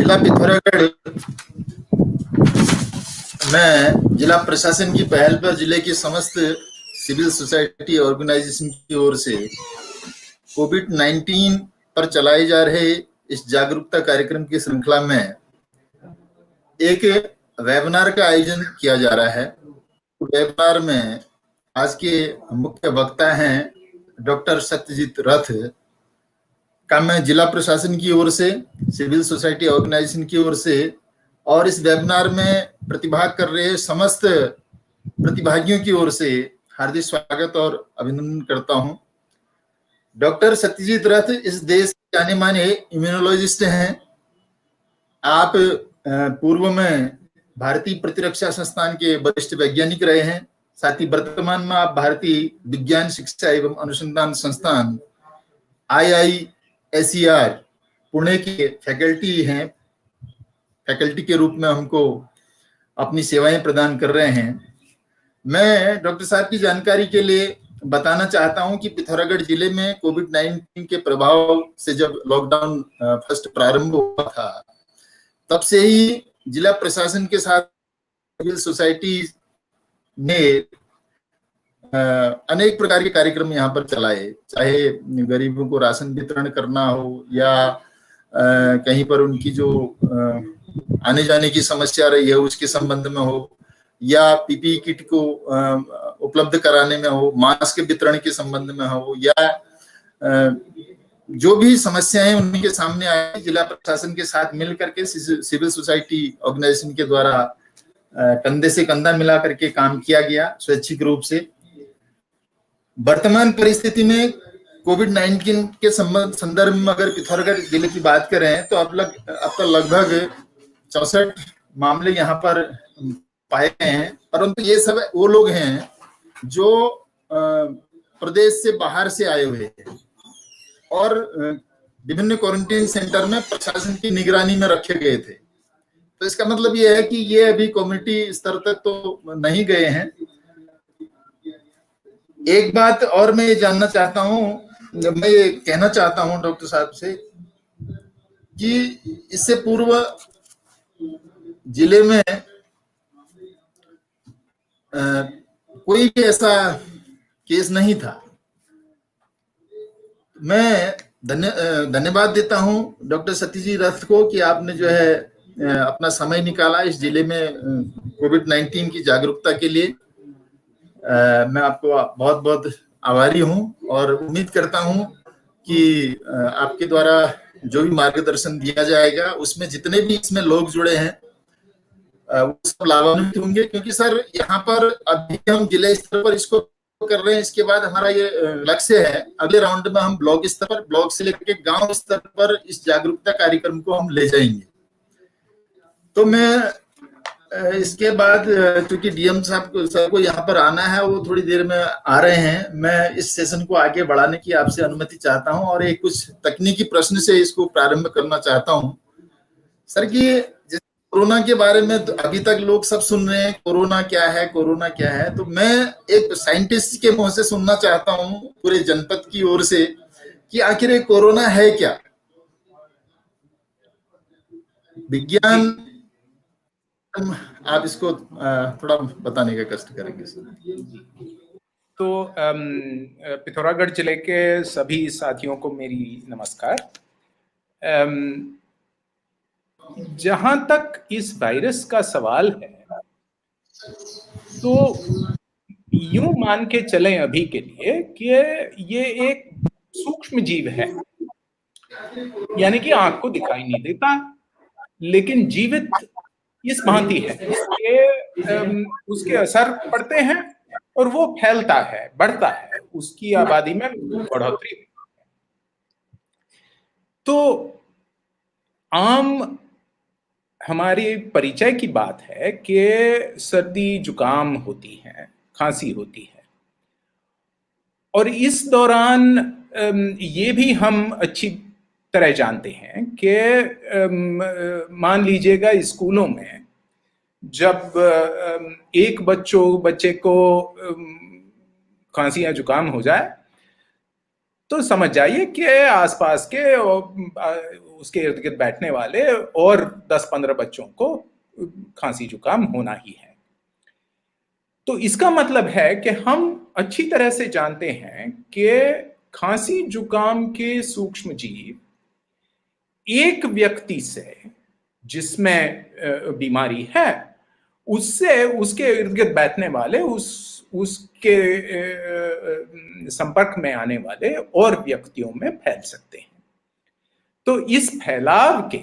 जिला पिथौरागढ़ में जिला प्रशासन की पहल पर जिले की समस्त सिविल सोसाइटी ऑर्गेनाइजेशन की ओर से कोविड-19 पर चलाए जा रहे इस जागरूकता कार्यक्रम की श्रृंखला में एक वेबिनार का आयोजन किया जा रहा है। वेबिनार में आज के मुख्य वक्ता हैं डॉक्टर सत्यजीत रथ का मैं जिला प्रशासन की ओर से, सिविल सोसाइटी ऑर्गेनाइजेशन की ओर से और इस वेबिनार में प्रतिभाग कर रहे समस्त प्रतिभागियों की ओर से हार्दिक स्वागत और अभिनंदन करता हूं। डॉक्टर सत्यजीत रथ इस देश के जाने माने इम्यूनोलॉजिस्ट हैं। आप पूर्व में भारतीय प्रतिरक्षा संस्थान के वरिष्ठ वैज्ञानिक रहे हैं। साथ ही वर्तमान में आप भारतीय विज्ञान शिक्षा एवं अनुसंधान संस्थान IISER पुणे के फैकल्टी हैं। फैकल्टी के रूप में हमको अपनी सेवाएं प्रदान कर रहे हैं। मैं डॉक्टर साहब की जानकारी के लिए बताना चाहता हूं कि पिथौरागढ़ जिले में कोविड-19 के प्रभाव से जब लॉकडाउन फर्स्ट प्रारंभ हुआ था, तब से ही जिला प्रशासन के साथ सिविल सोसाइटी ने अनेक प्रकार के कार्यक्रम यहाँ पर चलाए, चाहे गरीबों को राशन वितरण करना हो या कहीं पर उनकी जो आने जाने की समस्या रही है उसके संबंध में हो, या पीपीई किट को उपलब्ध कराने में हो, मास्क वितरण के संबंध में हो, या जो भी समस्याएं उनके सामने आए, जिला प्रशासन के साथ मिल करके सिविल सोसाइटी ऑर्गेनाइजेशन के द्वारा कंधे से कंधा मिला करके काम किया गया स्वैच्छिक रूप से। वर्तमान परिस्थिति में कोविड-19 के संदर्भ में अगर पिथौरागढ़ जिले की बात करें तो अब तक लगभग 64 मामले यहाँ पर पाए गए हैं, परंतु ये सब वो लोग हैं जो प्रदेश से बाहर से आए हुए हैं और विभिन्न क्वारंटीन सेंटर में प्रशासन की निगरानी में रखे गए थे। तो इसका मतलब ये है कि ये अभी कम्युनिटी स्तर तक तो नहीं गए हैं। एक बात और मैं ये जानना चाहता हूं, मैं ये कहना चाहता हूं डॉक्टर साहब से कि इससे पूर्व जिले में कोई भी ऐसा केस नहीं था। मैं धन्यवाद देता हूं डॉक्टर सत्यजीत रथ को कि आपने जो है अपना समय निकाला इस जिले में कोविड-19 की जागरूकता के लिए। मैं आपको बहुत बहुत आभारी हूं और उम्मीद करता हूं कि आपके द्वारा जो भी मार्गदर्शन दिया जाएगा उसमें जितने भी इसमें लोग जुड़े हैं वो सब लाभान्वित होंगे, क्योंकि सर यहाँ पर अभी हम जिला स्तर पर इसको कर रहे हैं। इसके बाद हमारा ये लक्ष्य है अगले राउंड में हम ब्लॉक स्तर पर, ब्लॉक से लेकर गांव स्तर पर इस जागरूकता कार्यक्रम को हम ले जाएंगे। तो मैं इसके बाद क्योंकि डीएम साहब को यहाँ पर आना है, वो थोड़ी देर में आ रहे हैं, मैं इस सेशन को आगे बढ़ाने की आपसे अनुमति चाहता हूं और एक कुछ तकनीकी प्रश्न से इसको प्रारंभ करना चाहता हूं। सर कि जैसे कोरोना के बारे में तो अभी तक लोग सब सुन रहे हैं, कोरोना क्या है, कोरोना क्या है, तो मैं एक साइंटिस्ट के मुंह से सुनना चाहता हूं पूरे जनपद की ओर से कि आखिर ये कोरोना है क्या। विज्ञान, आप इसको थोड़ा बताने का कष्ट करेंगे सर। तो पिथौरागढ़ जिले के सभी साथियों को मेरी नमस्कार। जहां तक इस वायरस का सवाल है तो यूं मान के चलें अभी के लिए कि ये एक सूक्ष्म जीव है, यानी कि आंख को दिखाई नहीं देता लेकिन जीवित इस भांति है कि उसके असर पड़ते हैं और वो फैलता है, बढ़ता है, उसकी आबादी में बढ़ोतरी है। तो आम हमारी परिचय की बात है कि सर्दी जुकाम होती है, खांसी होती है, और इस दौरान ये भी हम अच्छी तरह जानते हैं कि मान लीजिएगा स्कूलों में जब एक बच्चे को खांसी या जुकाम हो जाए तो समझ जाइए कि आसपास के उसके इर्द गिर्द बैठने वाले और 10-15 बच्चों को खांसी जुकाम होना ही है। तो इसका मतलब है कि हम अच्छी तरह से जानते हैं कि खांसी जुकाम के सूक्ष्म जीव एक व्यक्ति से जिसमें बीमारी है उससे उसके इर्द गिर्द बैठने वाले उसके संपर्क में आने वाले और व्यक्तियों में फैल सकते हैं। तो इस फैलाव के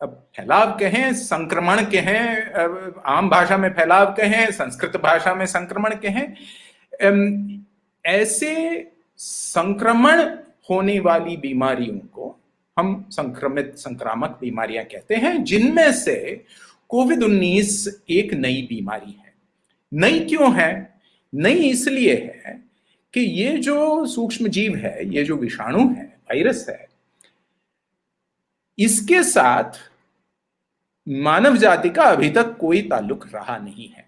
अब फैलाव कहें, संक्रमण कहें, आम भाषा में फैलाव कहें, संस्कृत भाषा में संक्रमण कहें, ऐसे संक्रमण होने वाली बीमारियों को हम संक्रामक बीमारियां कहते हैं, जिनमें से कोविड-19 एक नई बीमारी है। नई क्यों है? नई इसलिए है कि ये जो सूक्ष्म जीव है, ये जो विषाणु है, वायरस है, इसके साथ मानव जाति का अभी तक कोई ताल्लुक रहा नहीं है।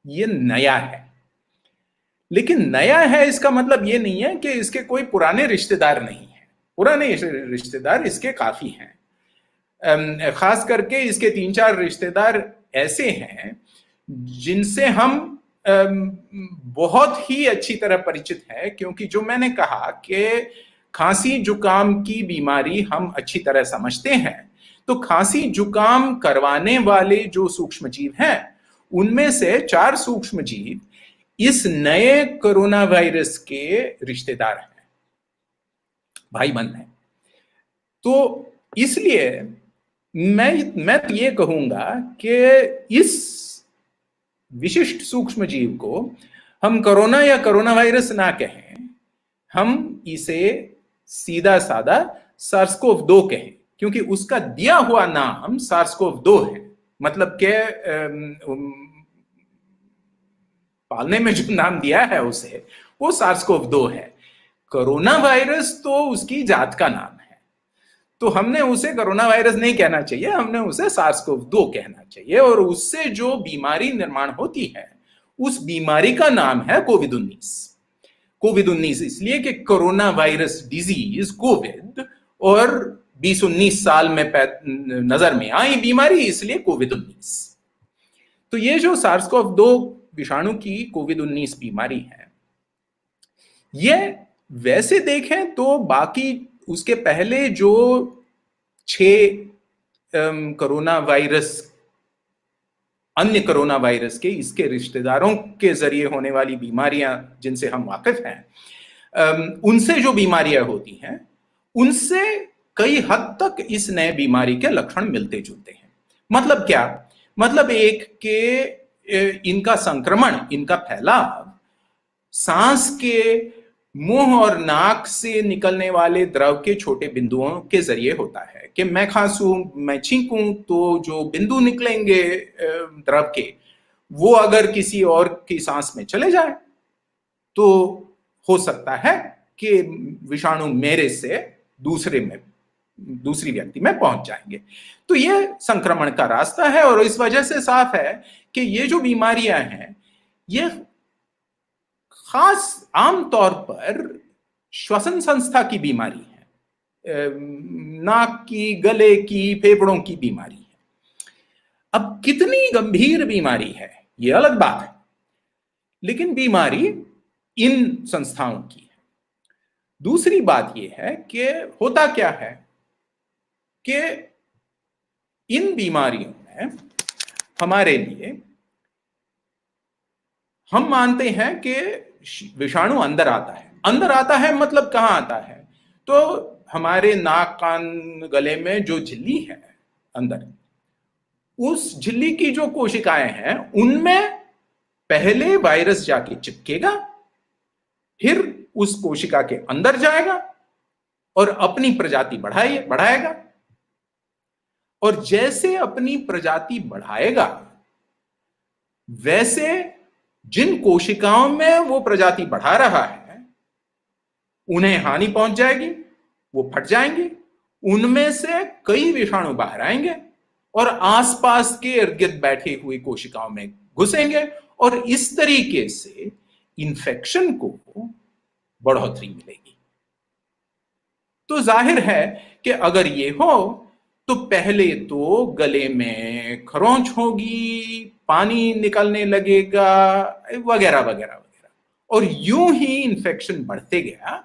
ये नया है। लेकिन नया है इसका मतलब ये नहीं है कि इसके कोई पुराने रिश्तेदार नहीं है। पुराने रिश्तेदार इसके काफी हैं। खास करके इसके 3-4 रिश्तेदार ऐसे हैं जिनसे हम बहुत ही अच्छी तरह परिचित हैं, क्योंकि जो मैंने कहा कि खांसी जुकाम की बीमारी हम अच्छी तरह समझते हैं, तो खांसी जुकाम करवाने वाले जो सूक्ष्म जीव हैं उनमें से 4 सूक्ष्म जीव इस नए कोरोना वायरस के रिश्तेदार हैं, भाई बंद हैं। तो इसलिए मैं तो ये कहूंगा कि इस विशिष्ट सूक्ष्म जीव को हम कोरोना या कोरोना वायरस ना कहें, हम इसे सीधा साधा सार्स-CoV-2 कहें, क्योंकि उसका दिया हुआ नाम सार्स-CoV-2 है। मतलब के पालने में जो नाम दिया है उसे, वो सार्स-CoV-2 है। कोरोना वायरस तो उसकी जात का नाम है, तो हमने उसे कोरोना वायरस नहीं कहना चाहिए, हमने उसे सार्स-CoV-2 कहना चाहिए। और उससे जो बीमारी निर्माण होती है उस बीमारी का नाम है कोविड-19। कोविड-19 इसलिए कि कोरोना वायरस डिजीज कोविड और 20-19 साल में नजर में आई बीमारी, इसलिए कोविड-19। तो ये जो सार्स-CoV-2 विषाणु की कोविड-19 बीमारी है, ये वैसे देखें तो बाकी उसके पहले जो 6 कोरोना वायरस, अन्य कोरोना वायरस के इसके रिश्तेदारों के जरिए होने वाली बीमारियां जिनसे हम वाकिफ हैं, उनसे जो बीमारियां होती हैं उनसे कई हद तक इस नए बीमारी के लक्षण मिलते जुलते हैं। मतलब क्या? मतलब एक के इनका संक्रमण, इनका फैलाव सांस के मुंह और नाक से निकलने वाले द्रव के छोटे बिंदुओं के जरिए होता है कि मैं खांसूं, मैं छींकूं तो जो बिंदु निकलेंगे द्रव के, वो अगर किसी और की सांस में चले जाए तो हो सकता है कि विषाणु मेरे से दूसरी व्यक्ति में पहुंच जाएंगे। तो ये संक्रमण का रास्ता है और इस वजह से साफ है कि ये जो बीमारियां हैं ये खास आमतौर पर श्वसन संस्था की बीमारी है, नाक की, गले की, फेफड़ों की बीमारी है। अब कितनी गंभीर बीमारी है ये अलग बात है, लेकिन बीमारी इन संस्थाओं की है। दूसरी बात यह है कि होता क्या है कि इन बीमारियों में हमारे लिए हम मानते हैं कि विषाणु अंदर आता है। अंदर आता है मतलब कहां आता है? तो हमारे नाक, कान, गले में जो झिल्ली है अंदर, उस झिल्ली की जो कोशिकाएं हैं उनमें पहले वायरस जाके चिपकेगा, फिर उस कोशिका के अंदर जाएगा और अपनी प्रजाति बढ़ाएगा। और जैसे अपनी प्रजाति बढ़ाएगा वैसे जिन कोशिकाओं में वो प्रजाति बढ़ा रहा है उन्हें हानि पहुंच जाएगी, वो फट जाएंगे, उनमें से कई विषाणु बाहर आएंगे और आसपास के इर्द गिर्द बैठी हुई कोशिकाओं में घुसेंगे और इस तरीके से इंफेक्शन को बढ़ोतरी मिलेगी। तो जाहिर है कि अगर ये हो तो पहले तो गले में खरोंच होगी, पानी निकलने लगेगा, वगैरह वगैरह वगैरह, और यूं ही इन्फेक्शन बढ़ते गया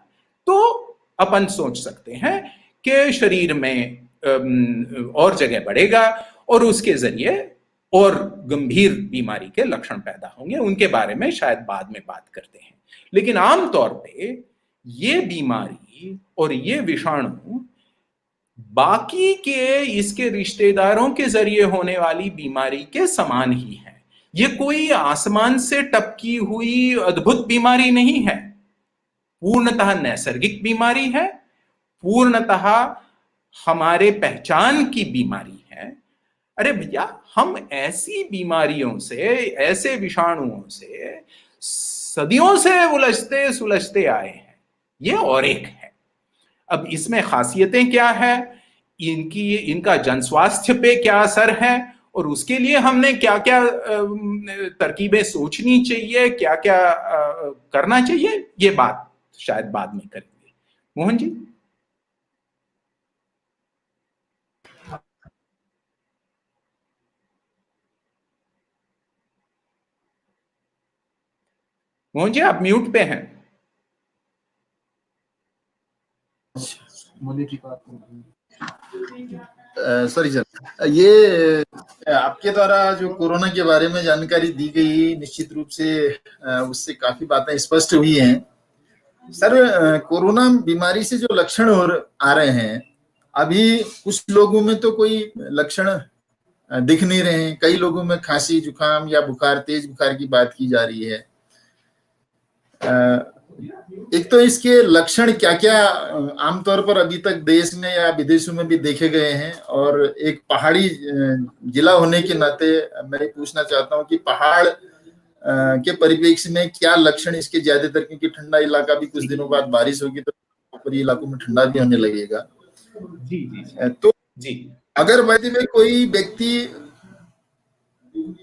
तो अपन सोच सकते हैं कि शरीर में और जगह बढ़ेगा और उसके जरिए और गंभीर बीमारी के लक्षण पैदा होंगे। उनके बारे में शायद बाद में बात करते हैं। लेकिन आमतौर पे ये बीमारी और ये विषाणु बाकी के इसके रिश्तेदारों के जरिए होने वाली बीमारी के समान ही है। ये कोई आसमान से टपकी हुई अद्भुत बीमारी नहीं है, पूर्णतः नैसर्गिक बीमारी है, पूर्णतः हमारे पहचान की बीमारी है। अरे भैया, हम ऐसी बीमारियों से, ऐसे विषाणुओं से सदियों से उलझते सुलझते आए हैं, ये और एक है। अब इसमें खासियतें क्या है, इनका जनस्वास्थ्य पे क्या असर है, और उसके लिए हमने क्या क्या तरकीबें सोचनी चाहिए, क्या क्या करना चाहिए, ये बात शायद बाद में करेंगे। मोहन जी। मोहन जी, आप म्यूट पे हैं। सॉरी सर, ये आपके द्वारा जो कोरोना के बारे में जानकारी दी गई, निश्चित रूप से उससे काफी बातें स्पष्ट हुई हैं। सर, कोरोना बीमारी से जो लक्षण आ रहे हैं, अभी कुछ लोगों में तो कोई लक्षण दिख नहीं रहे हैं, कई लोगों में खांसी, जुकाम या बुखार, तेज बुखार की बात की जा रही है। एक तो इसके लक्षण क्या क्या आमतौर पर अभी तक देश में या विदेशों में भी देखे गए हैं, और एक पहाड़ी जिला होने के नाते मैं पूछना चाहता हूं कि पहाड़ के परिप्रेक्ष्य में क्या लक्षण इसके ज्यादातर, क्योंकि ठंडा इलाका भी कुछ दिनों बाद बारिश होगी तो ऊपरी इलाकों में ठंडा भी होने लगेगा। जी जी तो जी, अगर वैसे में कोई व्यक्ति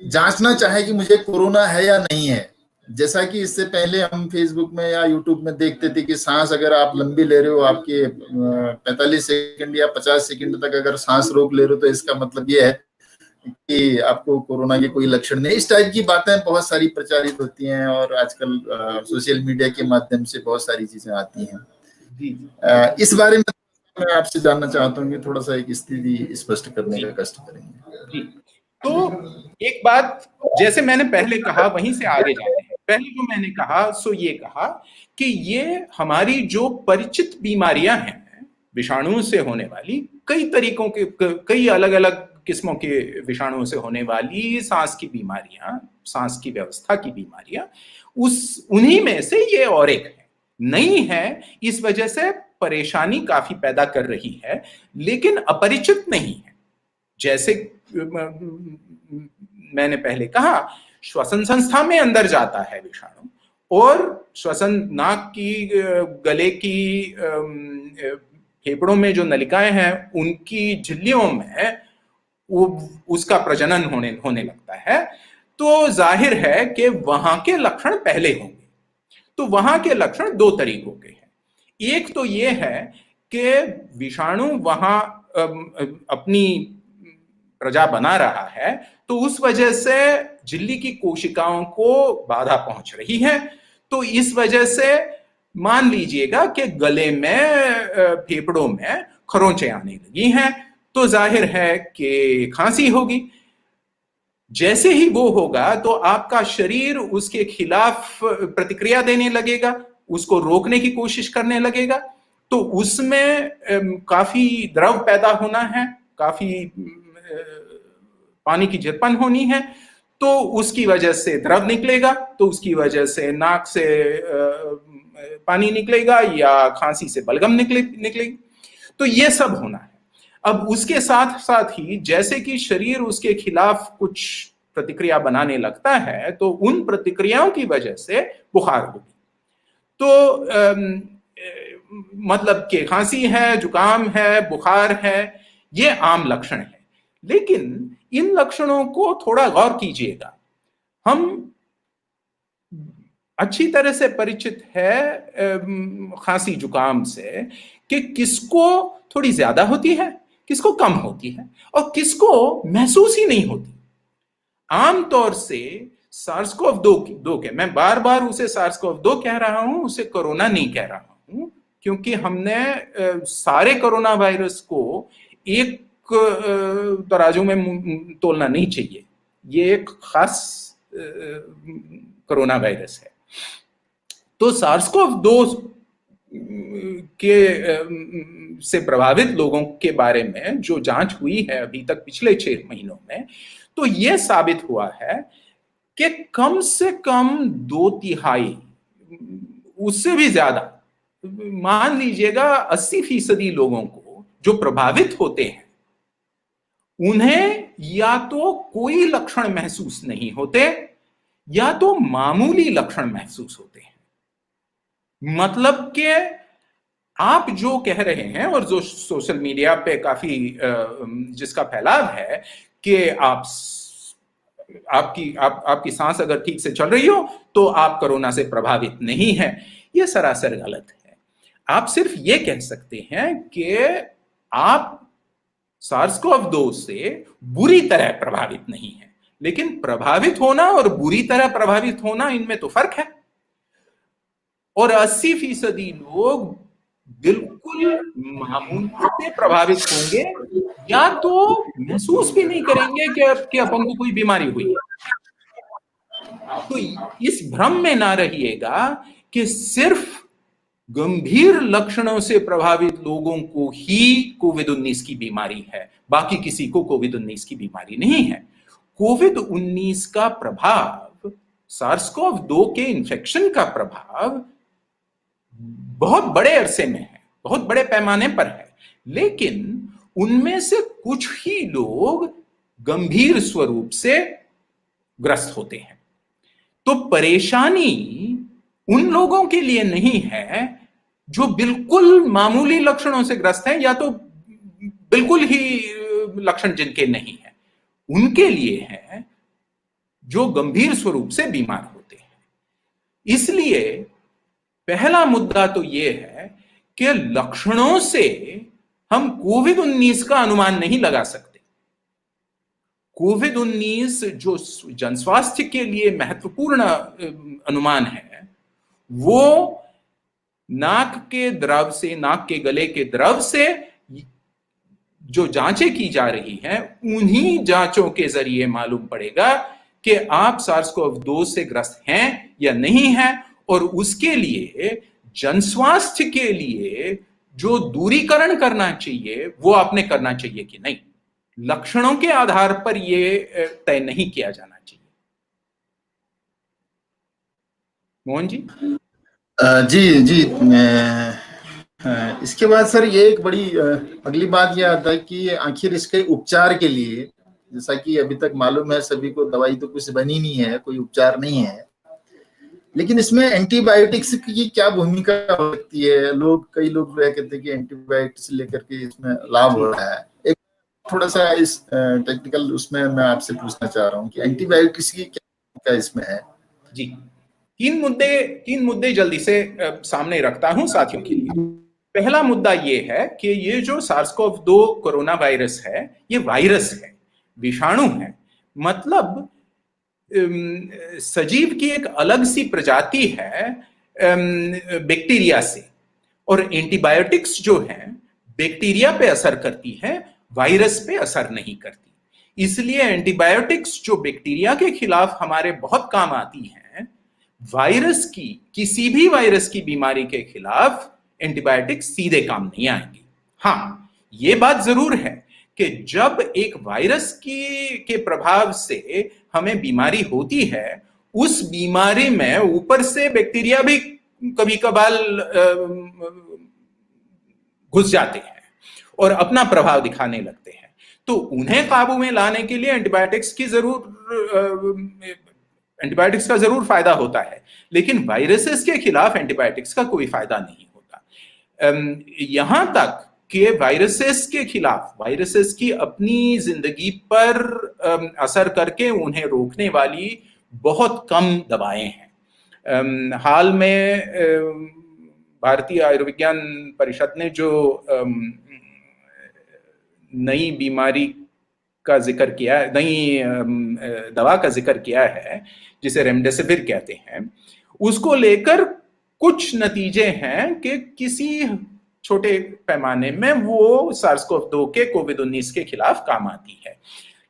जांचना चाहे कि मुझे कोरोना है या नहीं है, जैसा कि इससे पहले हम फेसबुक में या यूट्यूब में देखते थे कि सांस अगर आप लंबी ले रहे हो, आपके 45 सेकंड या 50 सेकंड तक अगर सांस रोक ले रहे हो, तो इसका मतलब ये है कि आपको कोरोना के कोई लक्षण नहीं। इस टाइप की बातें बहुत सारी प्रचारित होती हैं, और आजकल सोशल मीडिया के माध्यम से बहुत सारी चीजें आती हैं। इस बारे में मैं आपसे जानना चाहता हूँ कि थोड़ा सा एक स्थिति स्पष्ट करने का कष्ट करेंगे। तो एक बात, जैसे मैंने पहले कहा वहीं से आगे जाते हैं। पहले जो मैंने कहा सो ये कहा कि ये हमारी जो परिचित बीमारियां हैं, विषाणुओं से होने वाली, कई तरीकों के, कई अलग अलग किस्मों के विषाणुओं से होने वाली सांस की बीमारियां, सांस की व्यवस्था की बीमारियां, उन्हीं में से ये और एक है। नई है, इस वजह से परेशानी काफी पैदा कर रही है, लेकिन अपरिचित नहीं है। जैसे मैंने पहले कहा, श्वसन संस्था में अंदर जाता है विषाणु, और श्वसन, नाक की, गले की, फेफड़ों में जो नलिकाएं हैं उनकी झिल्लियों में उसका प्रजनन होने लगता है। तो जाहिर है कि वहां के लक्षण पहले होंगे। तो वहां के लक्षण दो तरीकों के हैं। एक तो ये है कि विषाणु वहां अपनी प्रजा बना रहा है, तो उस वजह से झिल्ली की कोशिकाओं को बाधा पहुंच रही है। तो इस वजह से मान लीजिएगा कि गले में, फेफड़ों में खरोंचें आने लगी हैं, तो जाहिर है कि खांसी होगी। जैसे ही वो होगा तो आपका शरीर उसके खिलाफ प्रतिक्रिया देने लगेगा, उसको रोकने की कोशिश करने लगेगा। तो उसमें काफी द्रव पैदा होना है, काफी पानी की झिरपन होनी है, तो उसकी वजह से द्रव निकलेगा, तो उसकी वजह से नाक से पानी निकलेगा, या खांसी से बलगम निकलेगी। तो ये सब होना है। अब उसके साथ साथ ही जैसे कि शरीर उसके खिलाफ कुछ प्रतिक्रिया बनाने लगता है, तो उन प्रतिक्रियाओं की वजह से बुखार होगी। तो मतलब कि खांसी है, जुकाम है, बुखार है, ये आम लक्षण है। लेकिन इन लक्षणों को थोड़ा गौर कीजिएगा। हम अच्छी तरह से परिचित है खांसी जुकाम से कि किसको थोड़ी ज्यादा होती है, किसको कम होती है और किसको महसूस ही नहीं होती। आमतौर से SARS-CoV-2 के, मैं बार बार उसे SARS-CoV-2 कह रहा हूं, उसे कोरोना नहीं कह रहा हूं, क्योंकि हमने सारे कोरोना वायरस को एक तराजू में तोलना नहीं चाहिए। ये एक खास कोरोना वायरस है। तो SARS-CoV-2 के से प्रभावित लोगों के बारे में जो जांच हुई है अभी तक पिछले 6 महीनों में, तो यह साबित हुआ है कि कम से कम 2/3, उससे भी ज्यादा, मान लीजिएगा 80% लोगों को जो प्रभावित होते हैं उन्हें या तो कोई लक्षण महसूस नहीं होते या तो मामूली लक्षण महसूस होते हैं। मतलब कि आप जो कह रहे हैं और जो सोशल मीडिया पे काफी जिसका फैलाव है कि आपकी सांस अगर ठीक से चल रही हो तो आप कोरोना से प्रभावित नहीं है, यह सरासर गलत है। आप सिर्फ ये कह सकते हैं कि आप SARS-CoV-2 से बुरी तरह प्रभावित नहीं है, लेकिन प्रभावित होना और बुरी तरह प्रभावित होना, इनमें तो फर्क है। और 80% लोग बिल्कुल मामूली से प्रभावित होंगे या तो महसूस भी नहीं करेंगे कि अपन को कोई बीमारी हुई है। तो इस भ्रम में ना रहिएगा कि सिर्फ गंभीर लक्षणों से प्रभावित लोगों को ही कोविड-19 की बीमारी है, बाकी किसी को कोविड-19 की बीमारी नहीं है। कोविड-19 का प्रभाव, SARS-CoV-2 के इन्फेक्शन का प्रभाव बहुत बड़े अरसे में है, बहुत बड़े पैमाने पर है, लेकिन उनमें से कुछ ही लोग गंभीर स्वरूप से ग्रस्त होते हैं। तो परेशानी उन लोगों के लिए नहीं है जो बिल्कुल मामूली लक्षणों से ग्रस्त हैं या तो बिल्कुल ही लक्षण जिनके नहीं है, उनके लिए है जो गंभीर स्वरूप से बीमार होते हैं। इसलिए पहला मुद्दा तो यह है कि लक्षणों से हम कोविड-19 का अनुमान नहीं लगा सकते। कोविड-19 जो जनस्वास्थ्य के लिए महत्वपूर्ण अनुमान है, वो नाक के द्रव से, नाक के गले के द्रव से जो जांचें की जा रही हैं, उन्हीं जांचों के जरिए मालूम पड़ेगा कि आप SARS-CoV-2 से ग्रस्त हैं या नहीं हैं, और उसके लिए जनस्वास्थ्य के लिए जो दूरीकरण करना चाहिए वो आपने करना चाहिए कि नहीं। लक्षणों के आधार पर यह तय नहीं किया जाना चाहिए। मोहन जी। जी इसके बाद सर ये एक बड़ी अगली बात यह आता है कि आखिर इसके उपचार के लिए, जैसा कि अभी तक मालूम है सभी को, दवाई तो कुछ बनी नहीं है, कोई उपचार नहीं है, लेकिन इसमें एंटीबायोटिक्स की क्या भूमिका हो सकती है? कई लोग कहते हैं कि एंटीबायोटिक्स लेकर के इसमें लाभ हो रहा है। एक थोड़ा सा इस टेक्निकल उसमें मैं आपसे पूछना चाह रहा हूँ कि एंटीबायोटिक्स की क्या भूमिका इसमें है? जी, तीन मुद्दे जल्दी से सामने रखता हूं साथियों के लिए। पहला मुद्दा ये है कि ये जो SARS-CoV-2 कोरोना वायरस है, ये वायरस है, विषाणु है, मतलब सजीव की एक अलग सी प्रजाति है बैक्टीरिया से। और एंटीबायोटिक्स जो है बैक्टीरिया पे असर करती है, वायरस पे असर नहीं करती। इसलिए एंटीबायोटिक्स जो बैक्टीरिया के खिलाफ हमारे बहुत काम आती हैं, वायरस की, किसी भी वायरस की बीमारी के खिलाफ एंटीबायोटिक्स सीधे काम नहीं आएंगे। हाँ, ये बात जरूर है कि जब एक वायरस के प्रभाव से हमें बीमारी होती है, उस बीमारी में ऊपर से बैक्टीरिया भी कभी कभार घुस जाते हैं और अपना प्रभाव दिखाने लगते हैं। तो उन्हें काबू में लाने के लिए एंटीबायोटिक्स का जरूर फायदा होता है, लेकिन वायरसेस के खिलाफ एंटीबायोटिक्स का कोई फायदा नहीं होता। यहां तक कि वायरसेस के खिलाफ, वायरसेस की अपनी जिंदगी पर असर करके उन्हें रोकने वाली बहुत कम दवाएं हैं। हाल में भारतीय आयुर्विज्ञान परिषद ने जो नई बीमारी का जिक्र किया है, नई दवा का जिक्र किया है जिसे रेमडेसिविर कहते हैं, उसको लेकर कुछ नतीजे हैं कि किसी छोटे पैमाने में वो सार्स-CoV-2 के कोविड-19 के खिलाफ काम आती है,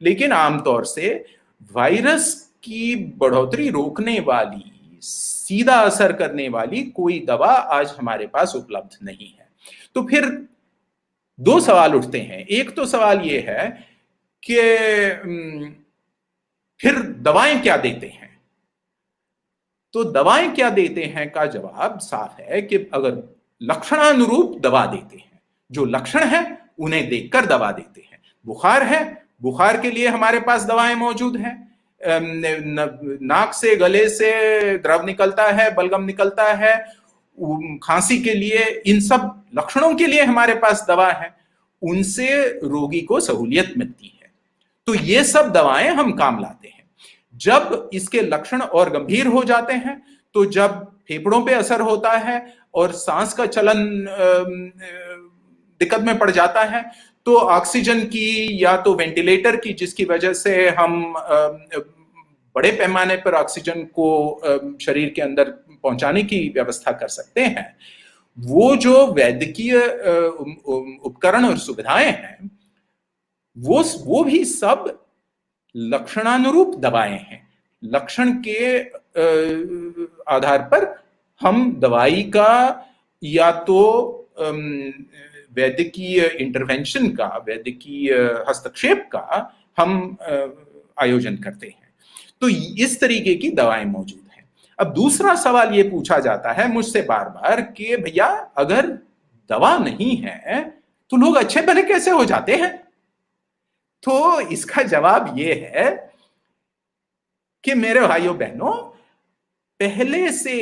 लेकिन आमतौर से वायरस की बढ़ोतरी रोकने वाली, सीधा असर करने वाली कोई दवा आज हमारे पास उपलब्ध नहीं है। तो फिर दो सवाल उठते हैं। एक तो सवाल ये है कि फिर दवाएं क्या देते हैं? तो दवाएं क्या देते हैं का जवाब साफ है कि अगर लक्षणानुरूप दवा देते हैं, जो लक्षण है उन्हें देखकर दवा देते हैं। बुखार है, बुखार के लिए हमारे पास दवाएं मौजूद हैं। नाक से, गले से द्रव निकलता है, बलगम निकलता है। खांसी के लिए, इन सब लक्षणों के लिए हमारे पास दवा है, उनसे रोगी को सहूलियत मिलती है। तो ये सब दवाएं हम काम लाते हैं। जब इसके लक्षण और गंभीर हो जाते हैं, तो जब फेफड़ों पे असर होता है और सांस का चलन दिक्कत में पड़ जाता है, तो ऑक्सीजन की या तो वेंटिलेटर की, जिसकी वजह से हम बड़े पैमाने पर ऑक्सीजन को शरीर के अंदर पहुंचाने की व्यवस्था कर सकते हैं, वो जो वैद्यकीय उपकरण और सुविधाएं हैं, वो भी सब लक्षणानुरूप दवाएं हैं। लक्षण के आधार पर हम दवाई का या तो वैद्यकीय इंटरवेंशन का, वैद्यकीय हस्तक्षेप का हम आयोजन करते हैं। तो इस तरीके की दवाएं मौजूद हैं। अब दूसरा सवाल ये पूछा जाता है मुझसे बार बार कि भैया अगर दवा नहीं है तो लोग अच्छे भले कैसे हो जाते हैं? तो इसका जवाब ये है कि मेरे भाइयों बहनों, पहले से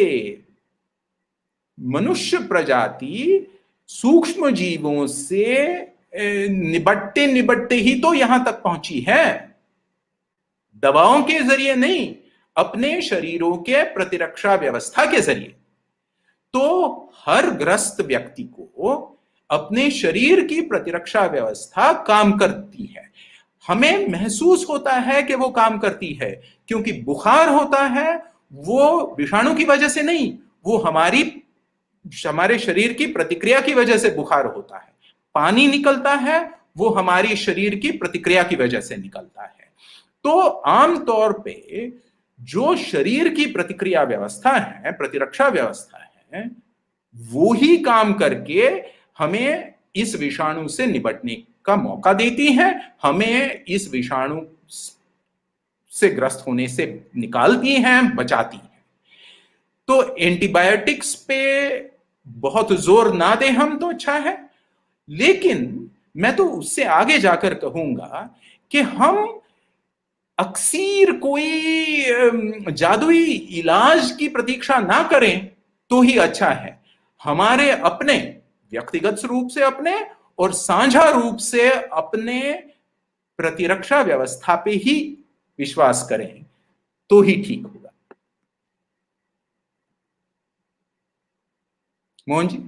मनुष्य प्रजाति सूक्ष्म जीवों से निबटते निबटते ही तो यहां तक पहुंची है, दवाओं के जरिए नहीं, अपने शरीरों के प्रतिरक्षा व्यवस्था के जरिए। तो हर ग्रस्त व्यक्ति को अपने शरीर की प्रतिरक्षा व्यवस्था काम करती है। हमें महसूस होता है कि वो काम करती है, क्योंकि बुखार होता है वो विषाणु की वजह से नहीं, वो हमारे शरीर की प्रतिक्रिया की वजह से बुखार होता है। पानी निकलता है वो हमारी शरीर की प्रतिक्रिया की वजह से निकलता है। तो आमतौर पे जो शरीर की प्रतिक्रिया व्यवस्था है, प्रतिरक्षा व्यवस्था है, वो ही काम करके हमें इस विषाणु से निपटने का मौका देती है, हमें इस विषाणु से ग्रस्त होने से निकालती हैं, बचाती हैं। तो एंटीबायोटिक्स पे बहुत जोर ना दें हम तो अच्छा है, लेकिन मैं तो उससे आगे जाकर कहूंगा कि हम अक्सर कोई जादुई इलाज की प्रतीक्षा ना करें तो ही अच्छा है। हमारे अपने व्यक्तिगत रूप से अपने और साझा रूप से अपने प्रतिरक्षा व्यवस्था पे ही विश्वास करें तो ही ठीक होगा। मोहन जी,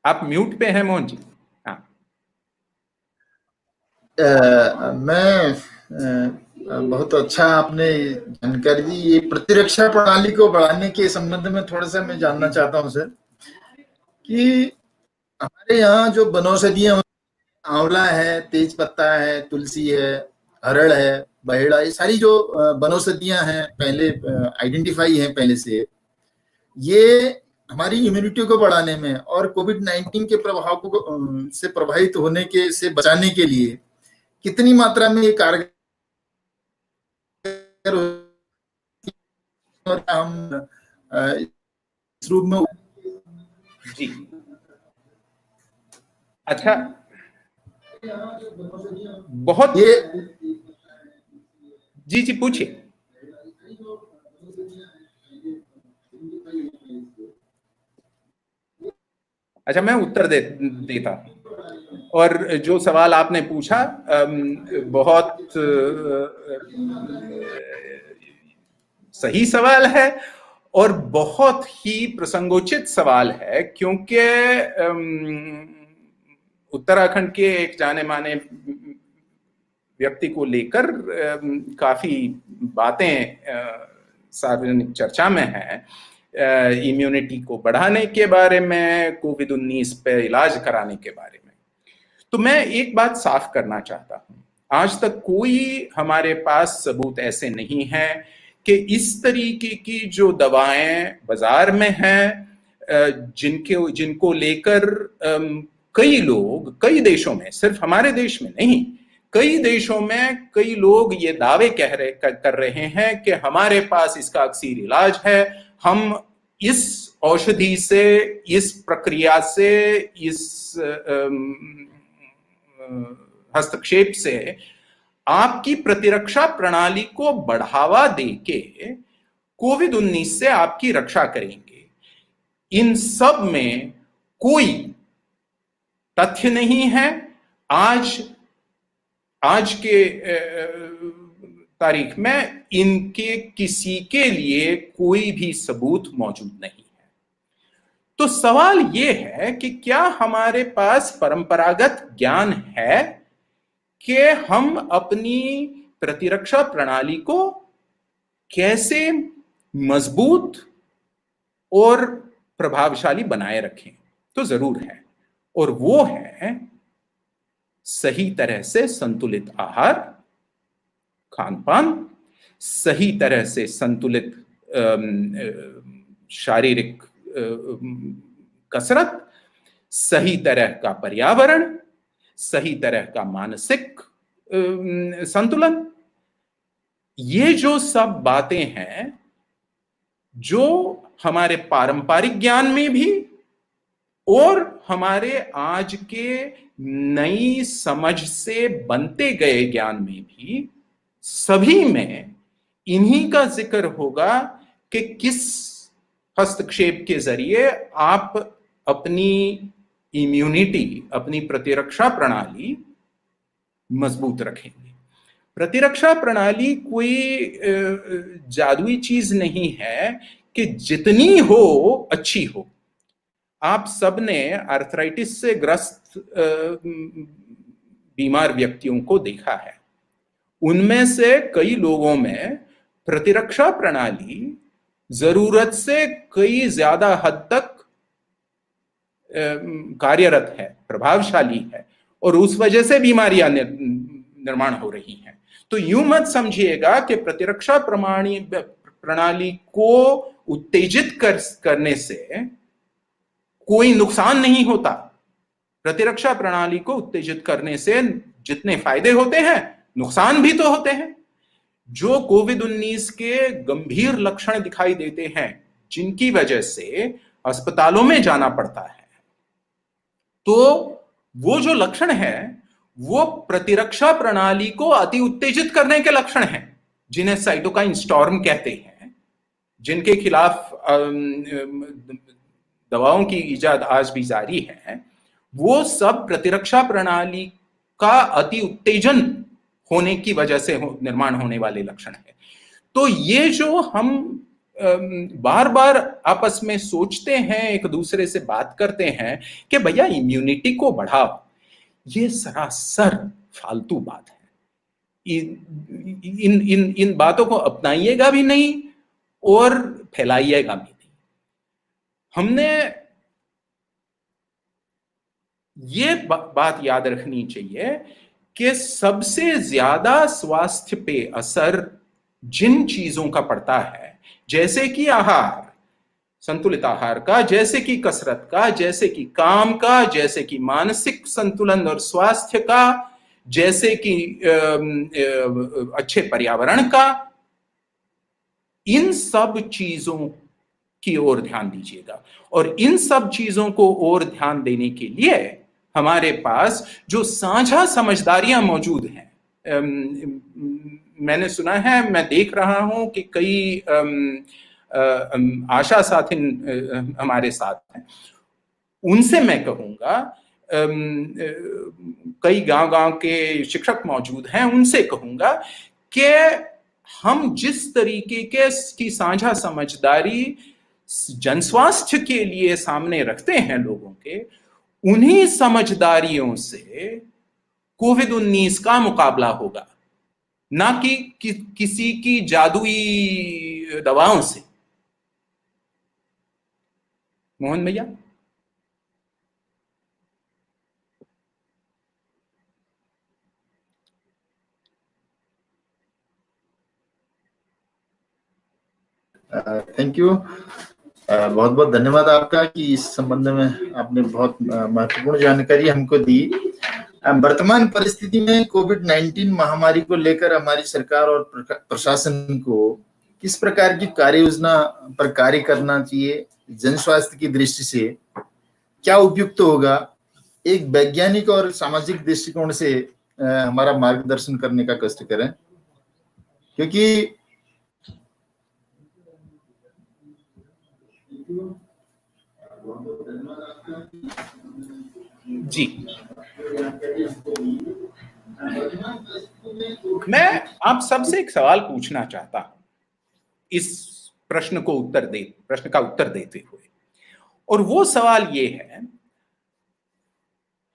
आप म्यूट पे हैं मोहन जी। हाँ, मैं बहुत अच्छा आपने जानकारी दी। ये प्रतिरक्षा प्रणाली को बढ़ाने के संबंध में थोड़ा सा मैं जानना चाहता हूं सर, कि हमारे यहाँ जो वनौषधियां, आंवला है, तेज पत्ता है, तुलसी है, हरड़ है, बहेड़ा, ये सारी जो वनौषधियां हैं पहले आइडेंटिफाई हैं पहले से, ये हमारी इम्यूनिटी को बढ़ाने में और कोविड-19 के प्रभाव को से प्रभावित होने के से बचाने के लिए कितनी मात्रा में ये कारगर हम इस रूप में जी अच्छा, बहुत ये जी पूछिए। अच्छा, मैं उत्तर देता हूं। और जो सवाल आपने पूछा बहुत सही सवाल है और बहुत ही प्रसंगोचित सवाल है, क्योंकि उत्तराखंड के एक जाने माने व्यक्ति को लेकर काफी बातें सार्वजनिक चर्चा में हैं, इम्यूनिटी को बढ़ाने के बारे में, कोविड-19 पे इलाज कराने के बारे में। तो मैं एक बात साफ करना चाहता हूं, आज तक कोई हमारे पास सबूत ऐसे नहीं है कि इस तरीके की जो दवाएं बाजार में हैं, जिनको लेकर कई लोग कई देशों में, सिर्फ हमारे देश में नहीं, कई देशों में कई लोग ये दावे कर रहे हैं कि हमारे पास इसका अक्सर इलाज है, हम इस औषधि से, इस प्रक्रिया से, इस हस्तक्षेप से आपकी प्रतिरक्षा प्रणाली को बढ़ावा देके कोविड-19 से आपकी रक्षा करेंगे। इन सब में कोई तथ्य नहीं है। आज के तारीख में इनके किसी के लिए कोई भी सबूत मौजूद नहीं है। तो सवाल यह है कि क्या हमारे पास परंपरागत ज्ञान है कि हम अपनी प्रतिरक्षा प्रणाली को कैसे मजबूत और प्रभावशाली बनाए रखें? तो जरूर है, और वो है सही तरह से संतुलित आहार, खान-पान, सही तरह से संतुलित शारीरिक कसरत, सही तरह का पर्यावरण, सही तरह का मानसिक संतुलन। ये जो सब बातें हैं, जो हमारे पारंपरिक ज्ञान में भी और हमारे आज के नई समझ से बनते गए ज्ञान में भी, सभी में इन्हीं का जिक्र होगा कि किस हस्तक्षेप के जरिए आप अपनी इम्यूनिटी, अपनी प्रतिरक्षा प्रणाली मजबूत रखेंगे। प्रतिरक्षा प्रणाली कोई जादुई चीज नहीं है कि जितनी हो अच्छी हो। आप सबने आर्थराइटिस से ग्रस्त बीमार व्यक्तियों को देखा है। उनमें से कई लोगों में प्रतिरक्षा प्रणाली जरूरत से कई ज्यादा हद तक कार्यरत है, प्रभावशाली है, और उस वजह से बीमारियां निर्माण हो रही हैं। तो यूं मत समझिएगा कि प्रतिरक्षा प्रणाली को उत्तेजित करने से कोई नुकसान नहीं होता। प्रतिरक्षा प्रणाली को उत्तेजित करने से जितने फायदे होते हैं, नुकसान भी तो होते हैं। जो कोविड-19 के गंभीर लक्षण दिखाई देते हैं, जिनकी वजह से अस्पतालों में जाना पड़ता है, तो वो जो लक्षण है वो प्रतिरक्षा प्रणाली को अति उत्तेजित करने के लक्षण हैं, जिन्हें साइटोकाइन स्टॉर्म कहते हैं, जिनके खिलाफ दवाओं की इजाद आज भी जारी है। वो सब प्रतिरक्षा प्रणाली का अति उत्तेजन होने की वजह से निर्माण होने वाले लक्षण है। तो ये जो हम बार बार आपस में सोचते हैं, एक दूसरे से बात करते हैं कि भैया इम्यूनिटी को बढ़ाओ, ये सरासर फालतू बात है। इन बातों को अपनाइएगा भी नहीं और फैलाइएगा भी नहीं। हमने ये बात याद रखनी चाहिए कि सबसे ज्यादा स्वास्थ्य पे असर जिन चीजों का पड़ता है, जैसे कि आहार, संतुलित आहार का, जैसे कि कसरत का, जैसे कि काम का, जैसे कि मानसिक संतुलन और स्वास्थ्य का, जैसे कि अच्छे पर्यावरण का, इन सब चीजों की ओर ध्यान दीजिएगा। और इन सब चीजों को ओर ध्यान देने के लिए हमारे पास जो साझा समझदारियां मौजूद हैं, मैंने सुना है, मैं देख रहा हूं कि कई आशा साथी हमारे साथ हैं। उनसे मैं कहूंगा कई गांव-गांव के शिक्षक मौजूद हैं, उनसे कहूंगा कि हम जिस तरीके की साझा समझदारी जनस्वास्थ्य के लिए सामने रखते हैं लोगों के, उन्हीं समझदारियों से कोविड-19 का मुकाबला होगा, ना कि किसी की जादुई दवाओं से। मोहन भैया। थैंक यू, बहुत बहुत धन्यवाद आपका कि इस संबंध में आपने बहुत महत्वपूर्ण जानकारी हमको दी। वर्तमान परिस्थिति में कोविड-19 महामारी को लेकर हमारी सरकार और प्रशासन को किस प्रकार की कार्य योजना पर कार्य करना चाहिए, जन स्वास्थ्य की दृष्टि से क्या उपयुक्त होगा, एक वैज्ञानिक और सामाजिक दृष्टिकोण से हमारा मार्गदर्शन करने का कष्ट करें, क्योंकि जी, मैं आप सबसे एक सवाल पूछना चाहता हूं इस प्रश्न का उत्तर देते हुए, और वो सवाल ये है,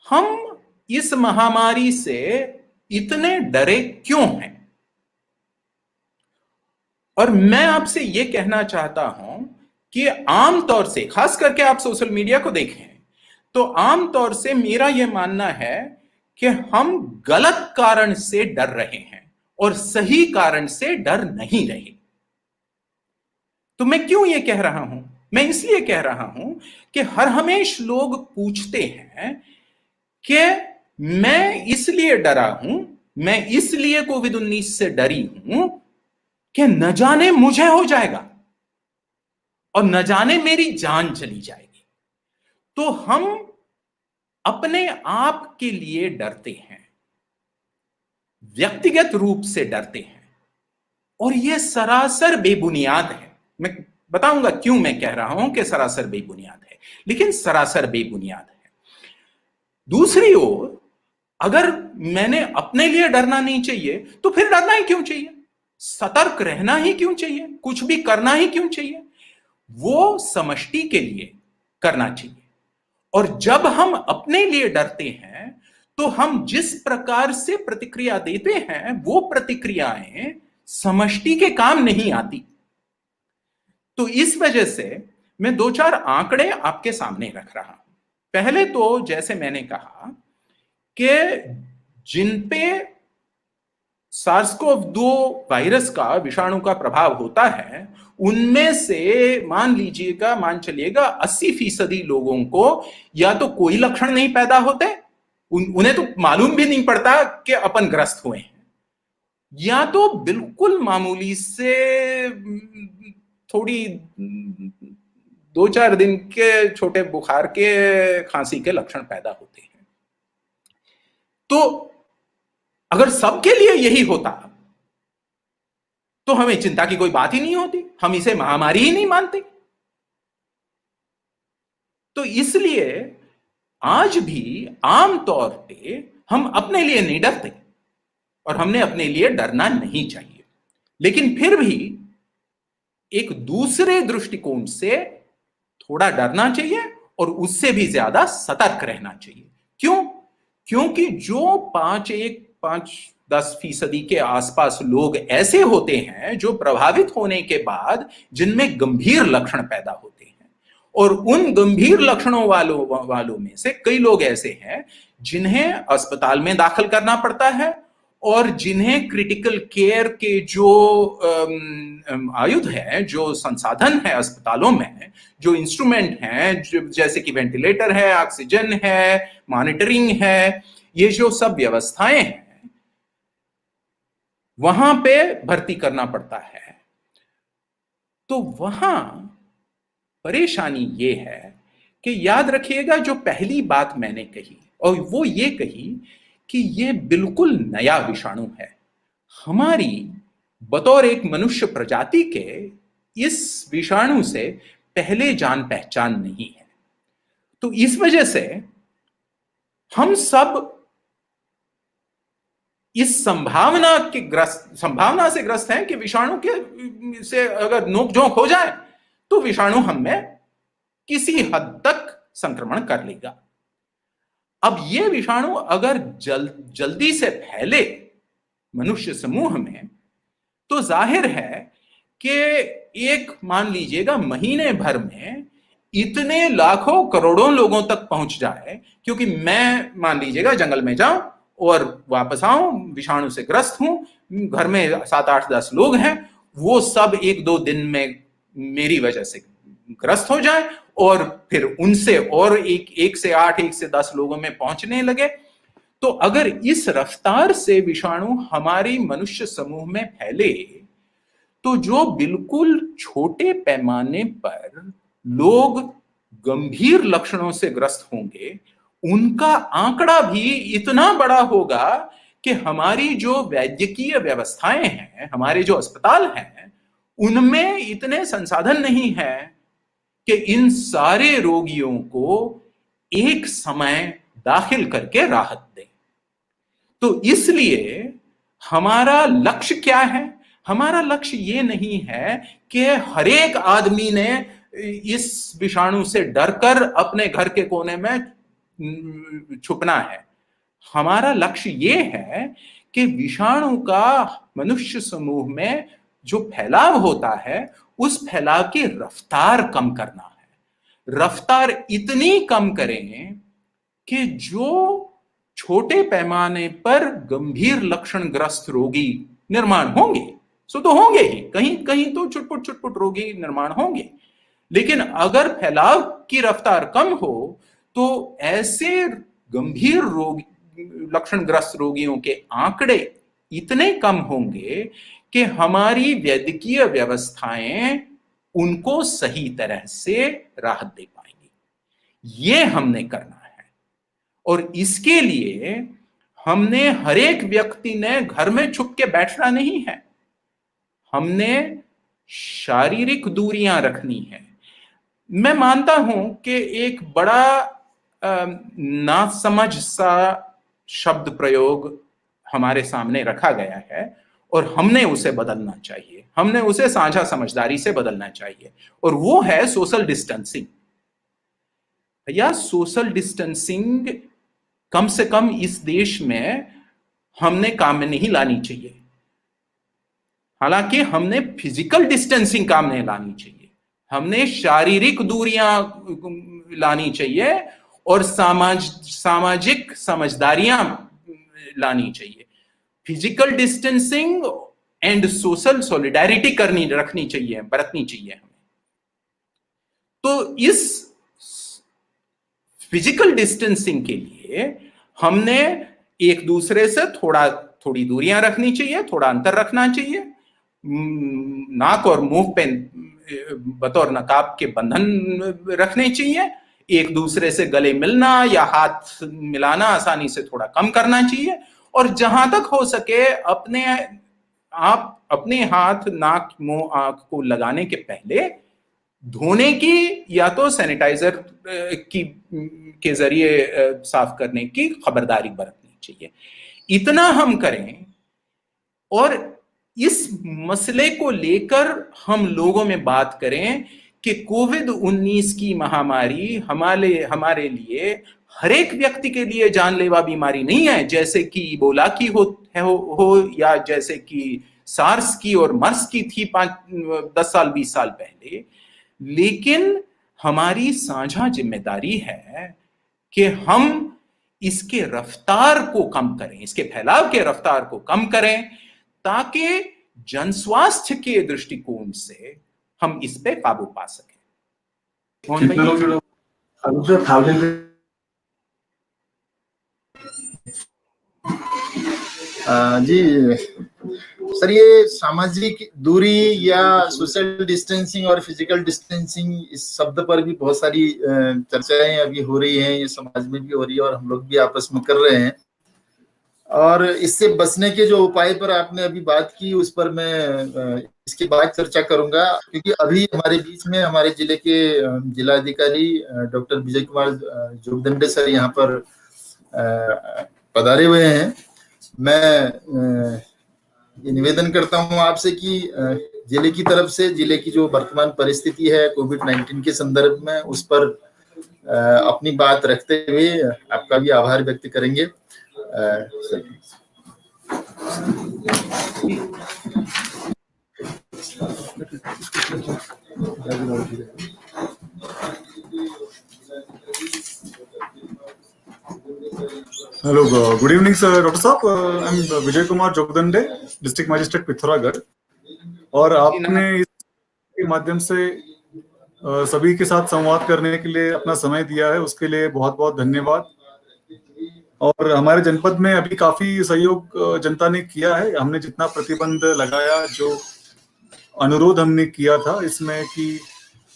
हम इस महामारी से इतने डरे क्यों हैं? और मैं आपसे ये कहना चाहता हूं कि आमतौर से, खास करके आप सोशल मीडिया को देखें तो आमतौर से मेरा यह मानना है कि हम गलत कारण से डर रहे हैं और सही कारण से डर नहीं रहे। तो मैं क्यों ये कह रहा हूं? मैं इसलिए कह रहा हूं कि हर हमेश लोग पूछते हैं कि मैं इसलिए डरा हूं, मैं इसलिए कोविड-19 से डरी हूं कि न जाने मुझे हो जाएगा और न जाने मेरी जान चली जाएगी। तो हम अपने आप के लिए डरते हैं, व्यक्तिगत रूप से डरते हैं, और यह सरासर बेबुनियाद है। मैं बताऊंगा क्यों मैं कह रहा हूं कि सरासर बेबुनियाद है, लेकिन सरासर बेबुनियाद है। दूसरी ओर, अगर मैंने अपने लिए डरना नहीं चाहिए तो फिर डरना ही क्यों चाहिए? सतर्क रहना ही क्यों चाहिए? कुछ भी करना ही क्यों चाहिए? वो समष्टि के लिए करना चाहिए। और जब हम अपने लिए डरते हैं तो हम जिस प्रकार से प्रतिक्रिया देते हैं वो प्रतिक्रियाएं समष्टि के काम नहीं आती। तो इस वजह से मैं 2-4 आंकड़े आपके सामने रख रहा हूं। पहले तो जैसे मैंने कहा कि जिन पे सार्स-CoV-2 वायरस का, विषाणु का प्रभाव होता है, उनमें से मान चलिएगा 80% लोगों को या तो कोई लक्षण नहीं पैदा होते, उन्हें तो मालूम भी नहीं पड़ता कि अपन ग्रस्त हुए हैं, या तो बिल्कुल मामूली से थोड़ी 2-4 दिन के छोटे बुखार के, खांसी के लक्षण पैदा होते हैं। तो अगर सबके लिए यही होता तो हमें चिंता की कोई बात ही नहीं होती, हम इसे महामारी ही नहीं मानते। तो इसलिए आज भी आमतौर पे हम अपने लिए नहीं डरते और हमने अपने लिए डरना नहीं चाहिए, लेकिन फिर भी एक दूसरे दृष्टिकोण से थोड़ा डरना चाहिए और उससे भी ज्यादा सतर्क रहना चाहिए। क्यों? क्योंकि जो 5-10% के आसपास लोग ऐसे होते हैं जो प्रभावित होने के बाद जिनमें गंभीर लक्षण पैदा होते हैं, और उन गंभीर लक्षणों वालों में से कई लोग ऐसे हैं जिन्हें अस्पताल में दाखिल करना पड़ता है और जिन्हें क्रिटिकल केयर के जो आयुध है, जो संसाधन है अस्पतालों में, जो इंस्ट्रूमेंट हैं, जैसे कि वेंटिलेटर है, ऑक्सीजन है, मॉनिटरिंग है, ये जो सब व्यवस्थाएं हैं, वहां पे भर्ती करना पड़ता है। तो वहां परेशानी ये है कि याद रखिएगा जो पहली बात मैंने कही, और वो ये कही कि ये बिल्कुल नया विषाणु है। हमारी बतौर एक मनुष्य प्रजाति के इस विषाणु से पहले जान पहचान नहीं है। तो इस वजह से हम सब इस संभावना से ग्रस्त हैं कि विषाणु के से अगर नोकझोंक हो जाए तो विषाणु हम में किसी हद तक संक्रमण कर लेगा। अब ये विषाणु अगर जल्दी से फैले मनुष्य समूह में तो जाहिर है कि एक मान लीजिएगा महीने भर में इतने लाखों करोड़ों लोगों तक पहुंच जाए, क्योंकि मैं मान लीजिएगा जंगल में जाऊं और वापस आऊं, विषाणु से ग्रस्त हूं, घर में 7, 8, 10 लोग हैं, वो सब 1-2 दिन में मेरी वजह से ग्रस्त हो जाए और फिर उनसे और एक से 8, 1 से 10 लोगों में पहुंचने लगे। तो अगर इस रफ्तार से विषाणु हमारी मनुष्य समूह में फैले तो जो बिल्कुल छोटे पैमाने पर लोग गंभीर लक्षणों से ग्रस्त होंगे, उनका आंकड़ा भी इतना बड़ा होगा कि हमारी जो वैद्यकीय व्यवस्थाएं हैं, हमारे जो अस्पताल हैं, उनमें इतने संसाधन नहीं है कि इन सारे रोगियों को एक समय दाखिल करके राहत दें। तो इसलिए हमारा लक्ष्य क्या है? हमारा लक्ष्य ये नहीं है कि हरेक आदमी ने इस विषाणु से डरकर अपने घर के कोने में छुपना है। हमारा लक्ष्य ये है कि विषाणु का मनुष्य समूह में जो फैलाव होता है उस फैलाव की रफ्तार कम करना है। रफ्तार इतनी कम करें कि जो छोटे पैमाने पर गंभीर लक्षणग्रस्त रोगी निर्माण होंगे, सो तो होंगे ही, कहीं कहीं तो छुटपुट रोगी निर्माण होंगे, लेकिन अगर फैलाव की रफ्तार कम हो तो ऐसे गंभीर लक्षणग्रस्त रोगियों के आंकड़े इतने कम होंगे कि हमारी वैद्यकीय व्यवस्थाएं उनको सही तरह से राहत दे पाएंगी। ये हमने करना है और इसके लिए हमने हर एक व्यक्ति ने घर में छुप के बैठना नहीं है, हमने शारीरिक दूरियां रखनी है। मैं मानता हूं कि एक बड़ा नासमझ सा शब्द प्रयोग हमारे सामने रखा गया है और हमने उसे बदलना चाहिए, हमने उसे साझा समझदारी से बदलना चाहिए, और वो है सोशल डिस्टेंसिंग। या सोशल डिस्टेंसिंग कम से कम इस देश में हमने काम में नहीं लानी चाहिए। हालांकि हमने फिजिकल डिस्टेंसिंग काम में लानी चाहिए, हमने शारीरिक दूरियां लानी चाहिए और सामाजिक समझदारियां लानी चाहिए। Physical distancing and social solidarity रखनी चाहिए, बरतनी चाहिए हमें। तो इस फिजिकल डिस्टेंसिंग के लिए हमने एक दूसरे से थोड़ी दूरियां रखनी चाहिए, थोड़ा अंतर रखना चाहिए, नाक और मुंह पे बतौर नकाब के बंधन रखने चाहिए, एक दूसरे से गले मिलना या हाथ मिलाना आसानी से थोड़ा कम करना चाहिए, और जहां तक हो सके अपने हाथ, नाक, मुंह, आंख को लगाने के पहले धोने की या तो सैनिटाइजर के जरिए साफ करने की खबरदारी बरतनी चाहिए। इतना हम करें और इस मसले को लेकर हम लोगों में बात करें कि कोविड-19 की महामारी हमारे लिए हर एक व्यक्ति के लिए जानलेवा बीमारी नहीं है, जैसे कि इबोला की हो या जैसे कि सार्स की और मर्स की थी 10 साल 20 साल पहले। लेकिन हमारी साझा जिम्मेदारी है कि हम इसके रफ्तार को कम करें, इसके फैलाव के रफ्तार को कम करें, ताकि जनस्वास्थ्य के दृष्टिकोण से हम इस पे काबू पा सकें। जी सर, ये सामाजिक दूरी या सोशल डिस्टेंसिंग और फिजिकल डिस्टेंसिंग, इस शब्द पर भी बहुत सारी चर्चाएं अभी हो रही हैं, ये समाज में भी हो रही है और हम लोग भी आपस में कर रहे हैं। और इससे बचने के जो उपाय पर आपने अभी बात की, उस पर मैं इसके बाद चर्चा करूंगा, क्योंकि अभी हमारे बीच में हमारे जिले के जिलाधिकारी डॉक्टर विजय कुमार जोगदंडे सर यहाँ पर पधारे हुए हैं। मैं ये निवेदन करता हूं आपसे कि जिले की तरफ से जिले की जो वर्तमान परिस्थिति है कोविड-19 के संदर्भ में, उस पर अपनी बात रखते हुए आपका भी आभार व्यक्त करेंगे। Hello, good evening, sir. Dr. साहब, I'm Vijay Kumar Jogdande, district magistrate Pithoragarh, और आपने इसके माध्यम से सभी के साथ संवाद करने के लिए अपना समय दिया है, उसके लिए बहुत बहुत धन्यवाद। और हमारे जनपद में अभी काफी सहयोग जनता ने किया है। हमने जितना प्रतिबंध लगाया, जो अनुरोध हमने किया था इसमें कि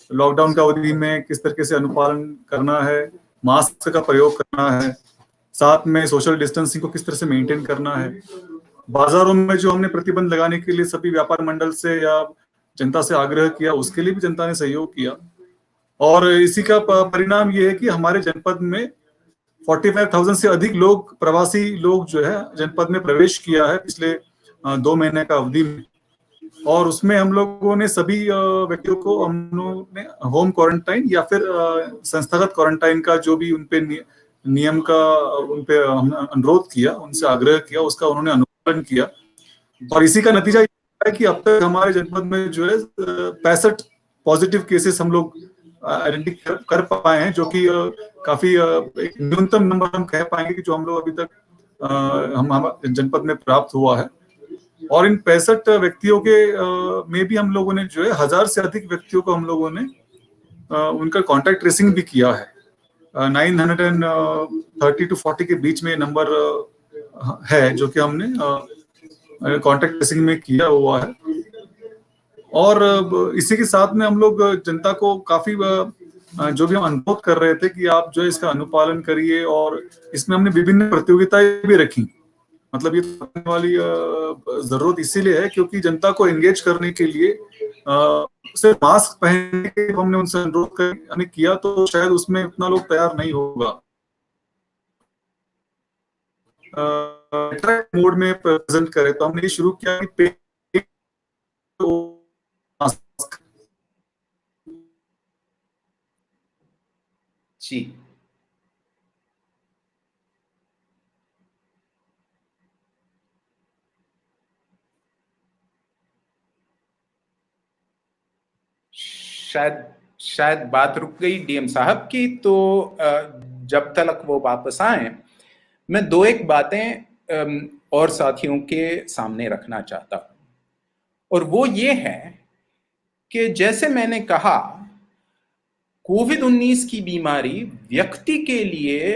लॉकडाउन का अवधि में किस तरीके से अनुपालन करना है, मास्क का प्रयोग करना है, साथ में सोशल डिस्टेंसिंग को किस तरह से मेंटेन करना है, बाजारों में जो हमने प्रतिबंध लगाने के लिए सभी व्यापार मंडल से या जनता से आग्रह किया, उसके लिए भी जनता ने सहयोग किया। और इसी का परिणाम ये है कि हमारे जनपद में 45,000 से अधिक लोग, प्रवासी लोग जो है जनपद में प्रवेश किया है पिछले 2 महीने का अवधि में। और उसमें हम लोगों ने सभी व्यक्तियों को हम लोगों ने होम क्वारंटाइन या फिर संस्थागत क्वारंटाइन का जो भी उनपे नियम का उनपे हमने अनुरोध किया, उनसे आग्रह किया, उसका उन्होंने अनुपालन किया। और इसी का नतीजा है कि अब तक हमारे जनपद में जो है 65 पॉजिटिव केसेस हम लोग आइडेंटिफाई कर पाए हैं, जो कि काफी एक न्यूनतम नंबर हम कह पाएंगे कि जो हम लोग अभी तक हम जनपद में प्राप्त हुआ है। और इन 65 व्यक्तियों के में भी हम लोगों ने जो है 1000 से अधिक व्यक्तियों को हम लोगों ने उनका कॉन्टैक्ट ट्रेसिंग भी किया है। 930 to 40 के बीच में नंबर है जो कि हमने कॉन्टैक्ट ट्रेसिंग में किया हुआ है। और इसी के साथ में हम लोग जनता को काफी जो भी हम अनुरोध कर रहे थे कि आप जो है इसका अनुपालन करिए, और इसमें हमने विभिन्न प्रतियोगिताएं भी रखी। मतलब ये करने वाली जरूरत इसीलिए है क्योंकि जनता को एंगेज करने के लिए सिर्फ मास्क पहनने के हमने उनसे अनुरोध किया, तो शायद उसमें उतना लोग तैयार नहीं होगा। मोड में प्रेजेंट करें तो हमने ये शुरू किया कि जी, शायद बात रुक गई डीएम साहब की, तो जब तक वो वापस आए मैं 2-1 बातें और साथियों के सामने रखना चाहता हूं। और वो ये है कि जैसे मैंने कहा, कोविड-19 की बीमारी व्यक्ति के लिए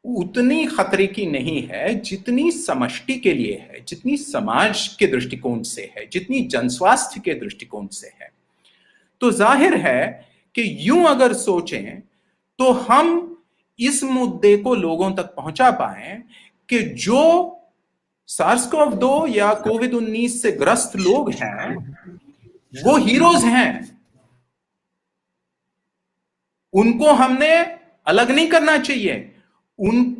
उतनी खतरे की नहीं है जितनी समष्टि के लिए है, जितनी समाज के दृष्टिकोण से है, जितनी जनस्वास्थ्य के दृष्टिकोण से है। तो जाहिर है कि यूं अगर सोचें तो हम इस मुद्दे को लोगों तक पहुंचा पाएं कि जो SARS-CoV-2 या कोविड-19 से ग्रस्त लोग हैं वो हीरोज हैं, उनको हमने अलग नहीं करना चाहिए। उन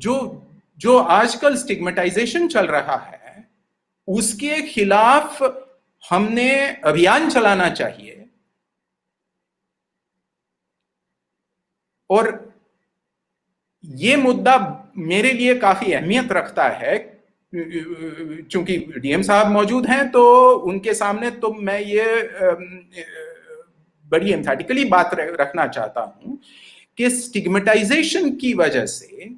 जो आजकल स्टिग्मेटाइजेशन चल रहा है उसके खिलाफ हमने अभियान चलाना चाहिए। और ये मुद्दा मेरे लिए काफी अहमियत रखता है, चूंकि डीएम साहब मौजूद हैं तो उनके सामने तो मैं ये बड़ी एम्फैटिकली बात रखना चाहता हूं कि स्टिग्मेटाइजेशन की वजह से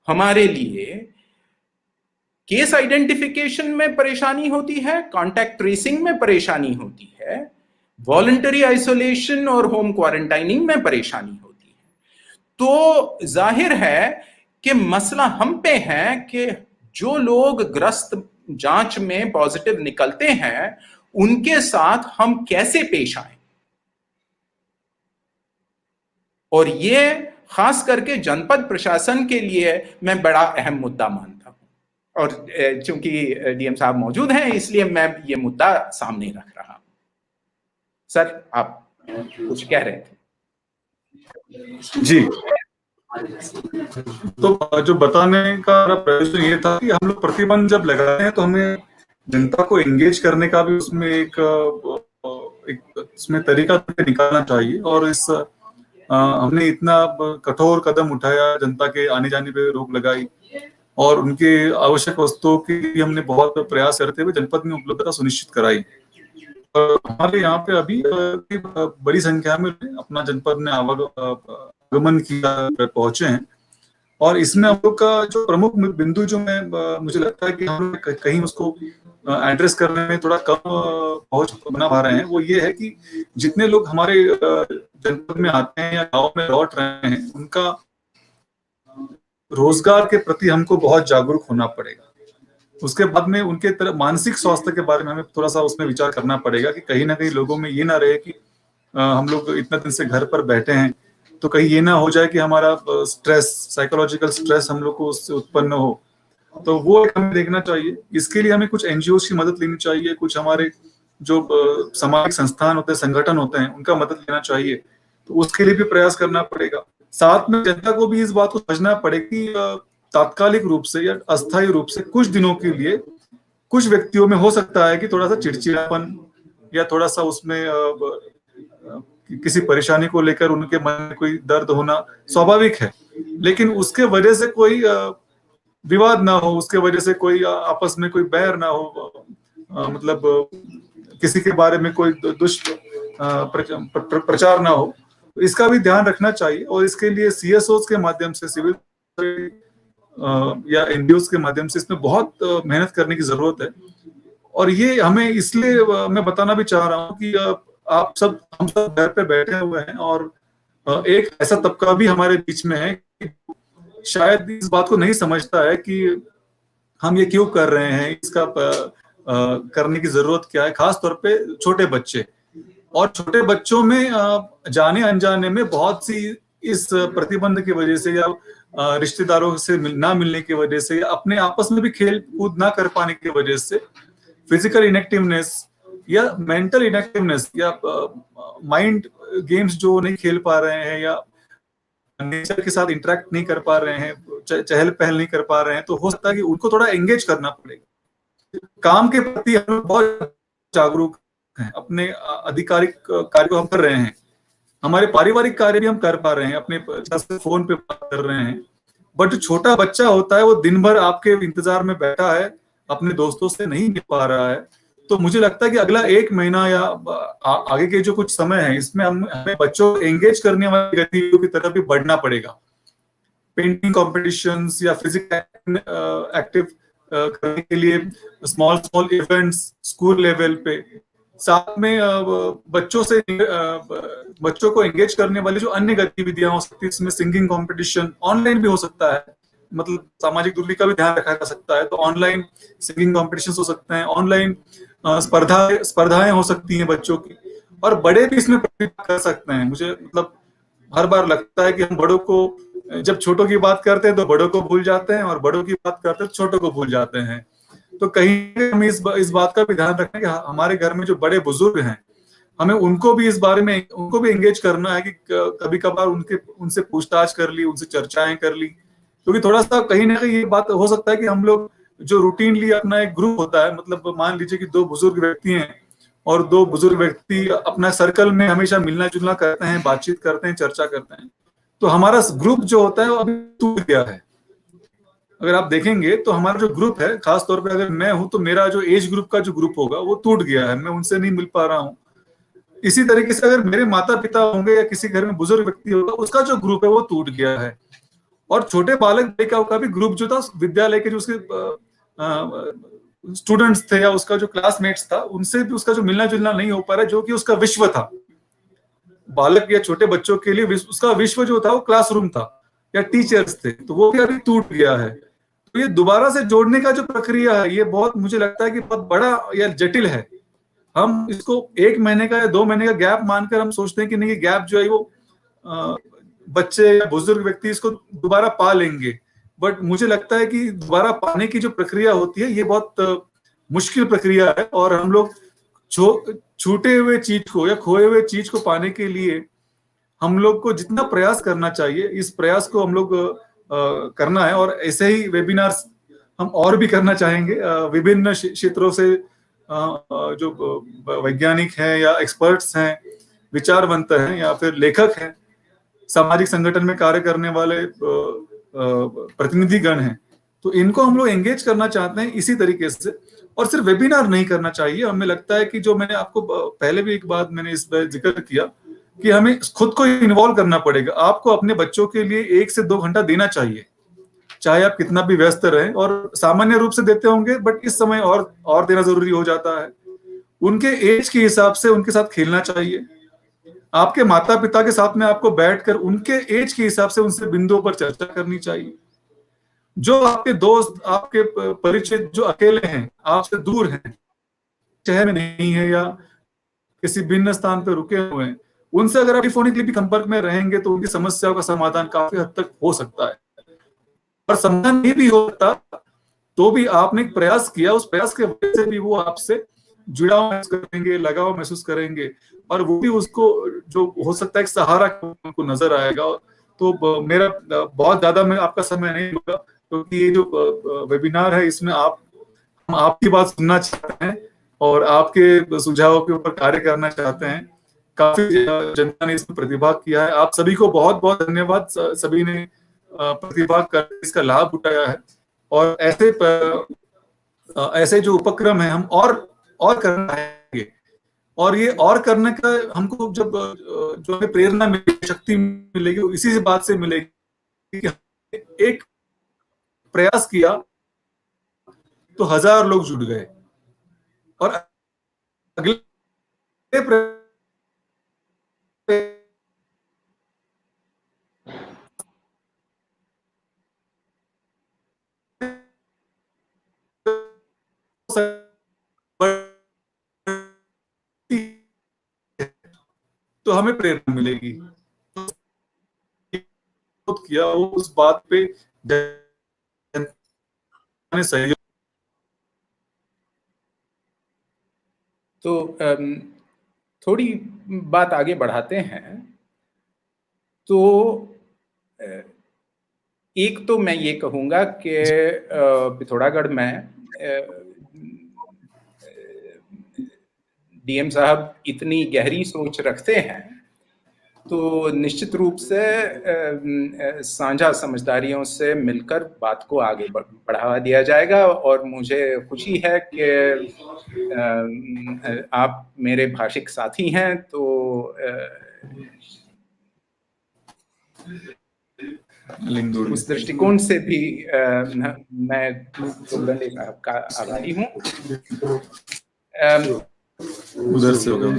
हमारे लिए केस आइडेंटिफिकेशन में परेशानी होती है, कॉन्टैक्ट ट्रेसिंग में परेशानी होती है, वॉलंटरी आइसोलेशन और होम क्वारंटाइनिंग में परेशानी होती है। तो जाहिर है कि मसला हम पे है कि जो लोग ग्रस्त जांच में पॉजिटिव निकलते हैं उनके साथ हम कैसे पेश आए, और ये खास करके जनपद प्रशासन के लिए मैं बड़ा अहम मुद्दा मानता हूं। और चूंकि डीएम साहब मौजूद हैं इसलिए मैं ये मुद्दा सामने रख रहा हूं। सर, आप कुछ कह रहे थे? जी, तो जो बताने का प्रयोजन ये था कि हम लोग प्रतिबंध जब लगाते हैं तो हमें जनता को एंगेज करने का भी उसमें एक उसमें तरीका निकालना चाहिए। और इस हमने इतना कठोर कदम उठाया, जनता के आने जाने पे रोक लगाई और उनके आवश्यक वस्तुओं के लिए हमने बहुत प्रयास करते हुए जनपद में उपलब्धता सुनिश्चित कराई। हमारे यहाँ पे अभी बड़ी संख्या में अपना जनपद में आवागमन किया पहुंचे हैं। और इसमें हम लोग का जो प्रमुख बिंदु जो मुझे लगता है कि हम कहीं उसको एड्रेस करने में थोड़ा कम पहुंच बना पा रहे हैं, वो ये है कि जितने लोग हमारे जनपद में आते हैं या गांव में लौट रहे हैं, उनका रोजगार के प्रति हमको बहुत जागरूक होना पड़ेगा। उसके बाद में उनके तरफ मानसिक स्वास्थ्य के बारे में हमें थोड़ा सा उसमें विचार करना पड़ेगा कि कहीं ना कहीं लोगों में ये ना रहे कि हम लोग इतना दिन से घर पर बैठे हैं तो कहीं ये ना हो जाए कि हमारा स्ट्रेस, साइकोलॉजिकल स्ट्रेस हम लोग को उससे उत्पन्न हो। तो वो एक हमें देखना चाहिए। इसके लिए हमें कुछ एनजीओ की मदद लेनी चाहिए, कुछ हमारे जो सामाजिक संस्थान होते हैं, संगठन होते हैं, उनका मदद लेना चाहिए। तो उसके लिए भी प्रयास करना पड़ेगा। साथ में जनता को भी इस बात को समझना पड़ेगा कि तात्कालिक रूप से या अस्थायी रूप से कुछ दिनों के लिए कुछ व्यक्तियों में हो सकता है कि थोड़ा सा चिड़चिड़ापन या थोड़ा सा उसमें किसी परेशानी को लेकर उनके मन में कोई दर्द होना स्वाभाविक है, लेकिन उसके वजह से कोई विवाद ना हो, उसके वजह से कोई आपस में कोई बैर ना हो, मतलब किसी के बारे में कोई दुष्ट प्रचार ना हो। इसका भी ध्यान रखना चाहिए और इसके लिए सीएसओस के माध्यम से, सिविल या एनजीओस के माध्यम से इसमें बहुत मेहनत करने की जरूरत है। और ये हमें इसलिए मैं बताना भी चाह रहा हूँ कि हम सब घर पे बैठे हुए हैं और एक ऐसा तबका भी हमारे बीच में है कि शायद इस बात को नहीं समझता है कि हम ये क्यों कर रहे हैं, इसका करने की जरूरत क्या है। खास तौर पे छोटे बच्चे, और छोटे बच्चों में जाने अनजाने में बहुत सी इस प्रतिबंध की वजह से या रिश्तेदारों से ना मिलने की वजह से या अपने आपस में भी खेल कूद ना कर पाने की वजह से फिजिकल इनएक्टिवनेस या मेंटल इनएक्टिवनेस या माइंड गेम्स जो नहीं खेल पा रहे हैं या नेचर के साथ इंटरेक्ट नहीं कर पा रहे हैं, चहल पहल नहीं कर पा रहे हैं, तो हो सकता है कि उनको थोड़ा एंगेज करना पड़ेगा। काम के प्रति हम बहुत जागरूक हैं, अपने आधिकारिक कार्य को हम कर रहे हैं, हमारे पारिवारिक कार्य भी हम कर पा रहे हैं, अपने फोन पे बात कर रहे हैं। बट जो छोटा बच्चा होता है वो दिन भर आपके इंतजार में बैठा है, अपने दोस्तों से नहीं मिल पा रहा है। तो मुझे लगता है कि अगला 1 महीना या आगे के जो कुछ समय है, इसमें हमें बच्चों को एंगेज करने वाली गतिविधियों की तरफ भी बढ़ना पड़ेगा। पेंटिंग कॉम्पिटिशंस या फिजिकल एक्टिव करने के लिए स्मॉल इवेंट्स स्कूल लेवल पे, साथ में बच्चों को एंगेज करने वाली जो अन्य गतिविधियां हो सकती है, इसमें सिंगिंग कंपटीशन ऑनलाइन भी हो सकता है, मतलब सामाजिक दूरी का भी ध्यान रखा जा सकता है, तो ऑनलाइन सिंगिंग कॉम्पिटिशन हो सकते हैं, ऑनलाइन स्पर्धाएं हो सकती हैं बच्चों की, और बड़े भी इसमें प्रतिभाग कर सकते हैं। मुझे मतलब हर बार लगता है कि हम बड़ों को, जब छोटों की बात करते हैं तो बड़ों को भूल जाते हैं और बड़ों की बात करते हैं तो छोटों को भूल जाते हैं। तो कहीं हम इस बात का भी ध्यान रखें कि हमारे घर में जो बड़े बुजुर्ग हैं, हमें उनको भी इस बारे में उनको भी एंगेज करना है कि कभी कभार उनसे पूछताछ कर ली, उनसे चर्चाएं कर ली, क्योंकि थोड़ा सा कहीं ना कहीं ये बात हो सकता है कि हम लोग जो रूटीनली अपना एक ग्रुप होता है, मतलब मान लीजिए कि 2 बुजुर्ग व्यक्ति हैं और 2 बुजुर्ग व्यक्ति अपना सर्कल में हमेशा मिलना जुलना करते हैं, बातचीत करते हैं, चर्चा करते हैं, तो हमारा ग्रुप जो होता है वो अभी टूट गया है। अगर आप देखेंगे तो हमारा जो ग्रुप है, खास तौर पे अगर मैं हूं तो मेरा जो एज ग्रुप का जो ग्रुप होगा वो टूट गया है, मैं उनसे नहीं मिल पा रहा हूँ। इसी तरीके से अगर मेरे माता पिता होंगे या किसी घर में बुजुर्ग व्यक्ति होगा, उसका जो ग्रुप है वो टूट गया है। और छोटे बालक बालिकाओं का भी ग्रुप जो था, विद्यालय के जो उसके स्टूडेंट्स थे या उसका जो क्लासमेट्स था, उनसे भी उसका जो मिलना जुलना नहीं हो पा रहा है, जो कि उसका विश्व था। बालक या छोटे बच्चों के लिए उसका विश्व जो था वो क्लासरूम था या टीचर्स थे, तो वो भी अभी टूट गया है। तो ये दोबारा से जोड़ने का जो प्रक्रिया है, ये बहुत मुझे लगता है कि बहुत बड़ा या जटिल है। हम इसको 1 महीने का या 2 महीने का गैप मानकर हम सोचते हैं कि नहीं, ये गैप जो है वो बच्चे या बुजुर्ग व्यक्ति इसको दोबारा पा लेंगे, बट मुझे लगता है कि दोबारा पाने की जो प्रक्रिया होती है ये बहुत मुश्किल प्रक्रिया है। और हम लोग छूटे हुए चीज को या खोए हुए चीज को पाने के लिए हम लोग को जितना प्रयास करना चाहिए, इस प्रयास को हम लोग करना है। और ऐसे ही वेबिनार्स हम और भी करना चाहेंगे विभिन्न क्षेत्रों से, जो वैज्ञानिक हैं या एक्सपर्ट्स हैं, विचारवंत हैं या फिर लेखक हैं, सामाजिक संगठन में कार्य करने वाले प्रतिनिधिगण हैं, तो इनको हम लोग एंगेज करना चाहते हैं इसी तरीके से। और सिर्फ वेबिनार नहीं करना चाहिए, हमें लगता है कि जो मैंने आपको पहले भी एक बात मैंने इस बार जिक्र किया कि हमें खुद को इन्वॉल्व करना पड़ेगा। आपको अपने बच्चों के लिए 1 से 2 घंटा देना चाहिए, चाहे आप कितना भी व्यस्त रहें, और सामान्य रूप से देते होंगे, बट इस समय और देना जरूरी हो जाता है। उनके एज के हिसाब से उनके साथ खेलना चाहिए। आपके माता पिता के साथ में आपको बैठकर उनके एज के हिसाब से उनसे बिंदुओं पर चर्चा करनी चाहिए। जो आपके दोस्त, आपके परिचित जो अकेले हैं, आपसे दूर हैं, शहर में नहीं है या किसी भिन्न स्थान पर रुके हुए हैं, उनसे अगर आप टेलीफोनिकली भी संपर्क में रहेंगे तो उनकी समस्याओं का समाधान काफी हद तक हो सकता है। और समाधान नहीं भी होता तो भी आपने एक प्रयास किया, उस प्रयास के वजह से भी वो आपसे जुड़ाव महसूस करेंगे, लगाव महसूस करेंगे, और वो भी उसको जो हो सकता है एक सहारा उनको नजर आएगा। तो मेरा बहुत ज्यादा मैं आपका समय नहीं लूंगा, क्योंकि ये जो वेबिनार है इसमें हम आपकी बात सुनना चाहते हैं और आपके सुझावों के ऊपर कार्य करना चाहते हैं। काफी जनता ने इसमें प्रतिभाग किया है। आप सभी को बहुत बहुत धन्यवाद, सभी ने प्रतिभाग कर इसका लाभ उठाया है। और ऐसे जो उपक्रम है हम और करना है, और ये और करने का हमको जब जो हमें प्रेरणा मिलेगी, शक्ति मिलेगी, इसी बात से मिलेगी कि एक प्रयास किया तो 1000 लोग जुड़ गए, और अगले तो हमें प्रेरणा मिलेगी। किया वो उस बात पे सहयोग। तो थोड़ी बात आगे बढ़ाते हैं। तो एक तो मैं ये कहूँगा कि पिथौरागढ़ में डीएम साहब इतनी गहरी सोच रखते हैं, तो निश्चित रूप से साझा समझदारियों से मिलकर बात को आगे बढ़ावा दिया जाएगा। और मुझे खुशी है कि आप मेरे भाषिक साथी हैं, तो उस दृष्टिकोण से भी मैं जोगदंडे साहब का आभारी हूँ। उधर से होगा।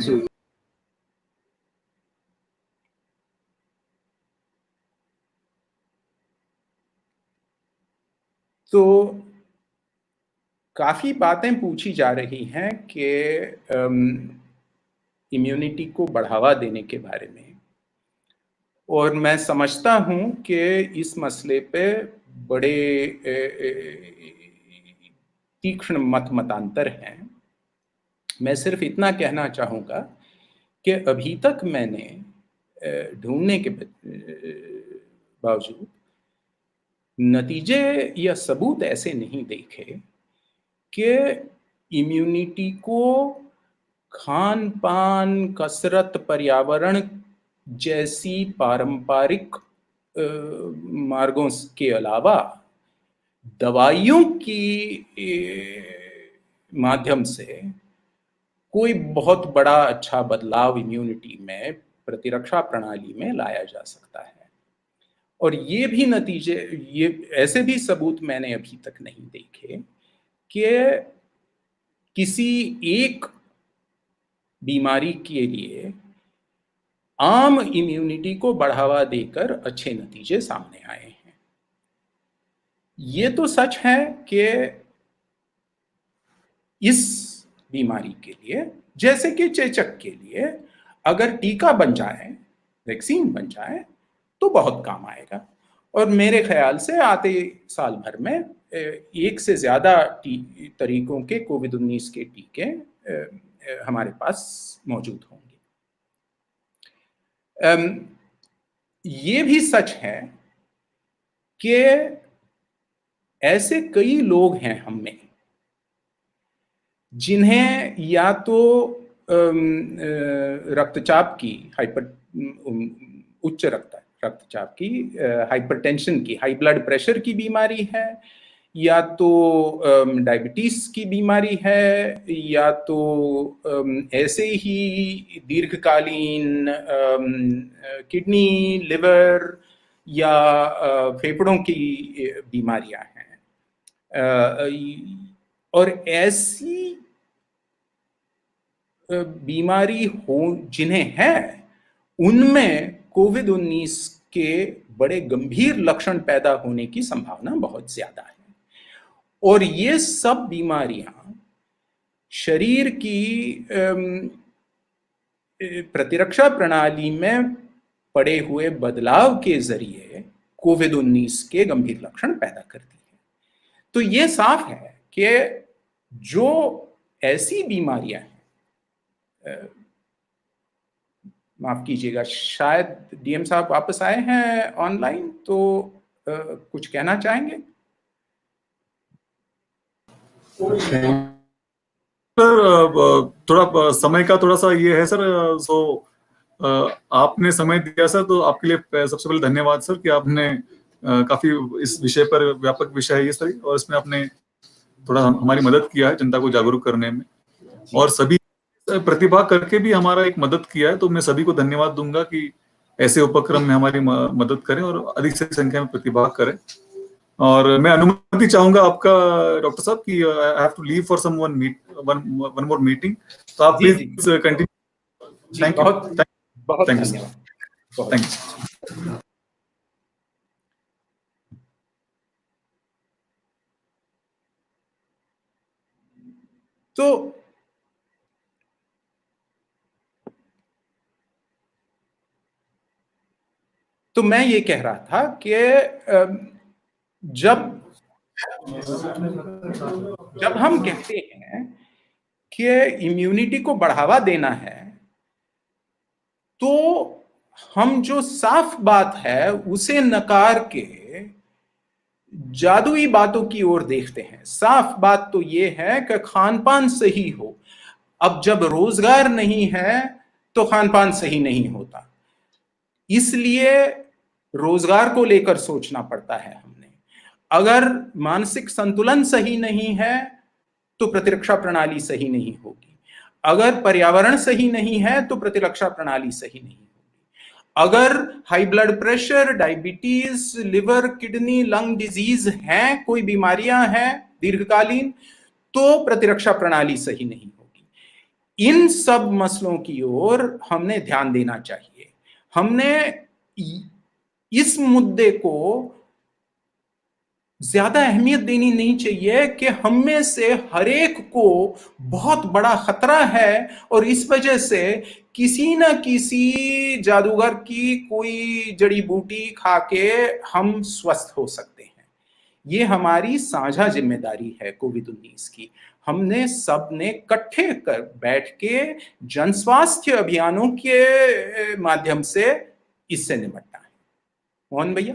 तो काफी बातें पूछी जा रही हैं कि इम्यूनिटी को बढ़ावा देने के बारे में, और मैं समझता हूं कि इस मसले पे बड़े तीक्ष्ण मतांतर हैं। मैं सिर्फ इतना कहना चाहूँगा कि अभी तक मैंने ढूंढने के बावजूद नतीजे या सबूत ऐसे नहीं देखे कि इम्यूनिटी को खान पान, कसरत, पर्यावरण जैसी पारंपरिक मार्गों के अलावा दवाइयों की माध्यम से कोई बहुत बड़ा अच्छा बदलाव इम्यूनिटी में, प्रतिरक्षा प्रणाली में लाया जा सकता है। और ये भी नतीजे, ये ऐसे भी सबूत मैंने अभी तक नहीं देखे कि किसी एक बीमारी के लिए आम इम्यूनिटी को बढ़ावा देकर अच्छे नतीजे सामने आए हैं। ये तो सच है कि इस बीमारी के लिए, जैसे कि चेचक के लिए, अगर टीका बन जाए, वैक्सीन बन जाए तो बहुत काम आएगा। और मेरे ख्याल से आते साल भर में 1 से ज्यादा तरीकों के कोविड-19 के टीके हमारे पास मौजूद होंगे। ये भी सच है कि ऐसे कई लोग हैं हम में जिन्हें या तो रक्तचाप की उच्च रक्तचाप की, हाइपरटेंशन की, हाई ब्लड प्रेशर की बीमारी है, या तो डायबिटीज की बीमारी है, या तो ऐसे ही दीर्घकालीन किडनी, लिवर या फेफड़ों की बीमारियां हैं। और ऐसी बीमारी हो जिन्हें है, उनमें कोविड-19 के बड़े गंभीर लक्षण पैदा होने की संभावना बहुत ज्यादा है। और ये सब बीमारियां शरीर की प्रतिरक्षा प्रणाली में पड़े हुए बदलाव के जरिए कोविड-19 के गंभीर लक्षण पैदा करती है। तो ये साफ है कि जो ऐसी बीमारियां हैं, माफ कीजिएगा, शायद डीएम साहब वापस आए हैं ऑनलाइन, तो कुछ कहना चाहेंगे? सर थोड़ा समय का थोड़ा सा ये है सर, सो आपने समय दिया सर, तो आपके लिए सबसे पहले धन्यवाद सर कि आपने काफी इस विषय पर, व्यापक विषय है ये सर, और इसमें आपने थोड़ा हमारी मदद किया है जनता को जागरूक करने में, और सभी प्रतिभा करके भी हमारा एक मदद किया है। तो मैं सभी को धन्यवाद दूंगा कि ऐसे उपक्रम में हमारी मदद करें और अधिक से अधिक संख्या में प्रतिभाग करें। और मैं अनुमति चाहूंगा आपका डॉक्टर साहब कि I have to leave for some one more meeting, तो आप प्लीज कंटिन्यू। थैंक यू, बहुत थैंक धन्यवाद। Thank you. तो मैं ये कह रहा था कि जब हम कहते हैं कि इम्यूनिटी को बढ़ावा देना है, तो हम जो साफ बात है उसे नकार के जादुई बातों की ओर देखते हैं। साफ बात तो ये है कि खानपान सही हो। अब जब रोजगार नहीं है तो खानपान सही नहीं होता, इसलिए रोजगार को लेकर सोचना पड़ता है हमने। अगर मानसिक संतुलन सही नहीं है तो प्रतिरक्षा प्रणाली सही नहीं होगी। अगर पर्यावरण सही नहीं है तो प्रतिरक्षा प्रणाली सही नहीं होगी। अगर high blood pressure, diabetes, liver, kidney, lung disease हैं, कोई बीमारियां हैं दीर्घकालीन, तो प्रतिरक्षा प्रणाली सही नहीं होगी। इन सब मसलों की ओर हमने ध्यान देना चाहिए। हमने इस मुद्दे को ज्यादा अहमियत देनी नहीं चाहिए कि हम में से हर एक को बहुत बड़ा खतरा है और इस वजह से किसी न किसी जादूगर की कोई जड़ी बूटी खा के हम स्वस्थ हो सकते हैं। ये हमारी साझा जिम्मेदारी है कोविड-19 की। हमने सबने इकट्ठे कर बैठ के जन स्वास्थ्य अभियानों के माध्यम से इससे निपटना है। मोहन भैया।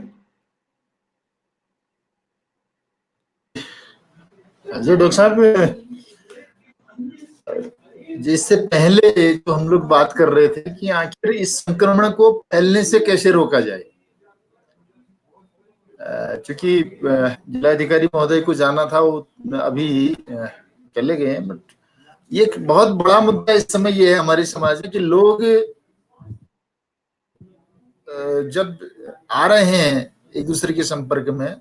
जो डॉक्टर साहब, जिससे पहले जो हम लोग बात कर रहे थे कि आखिर इस संक्रमण को फैलने से कैसे रोका जाए, क्योंकि जिलाधिकारी महोदय को जाना था, वो अभी चले गए हैं, बट ये एक बहुत बड़ा मुद्दा इस समय ये है हमारे समाज में कि लोग जब आ रहे हैं एक दूसरे के संपर्क में,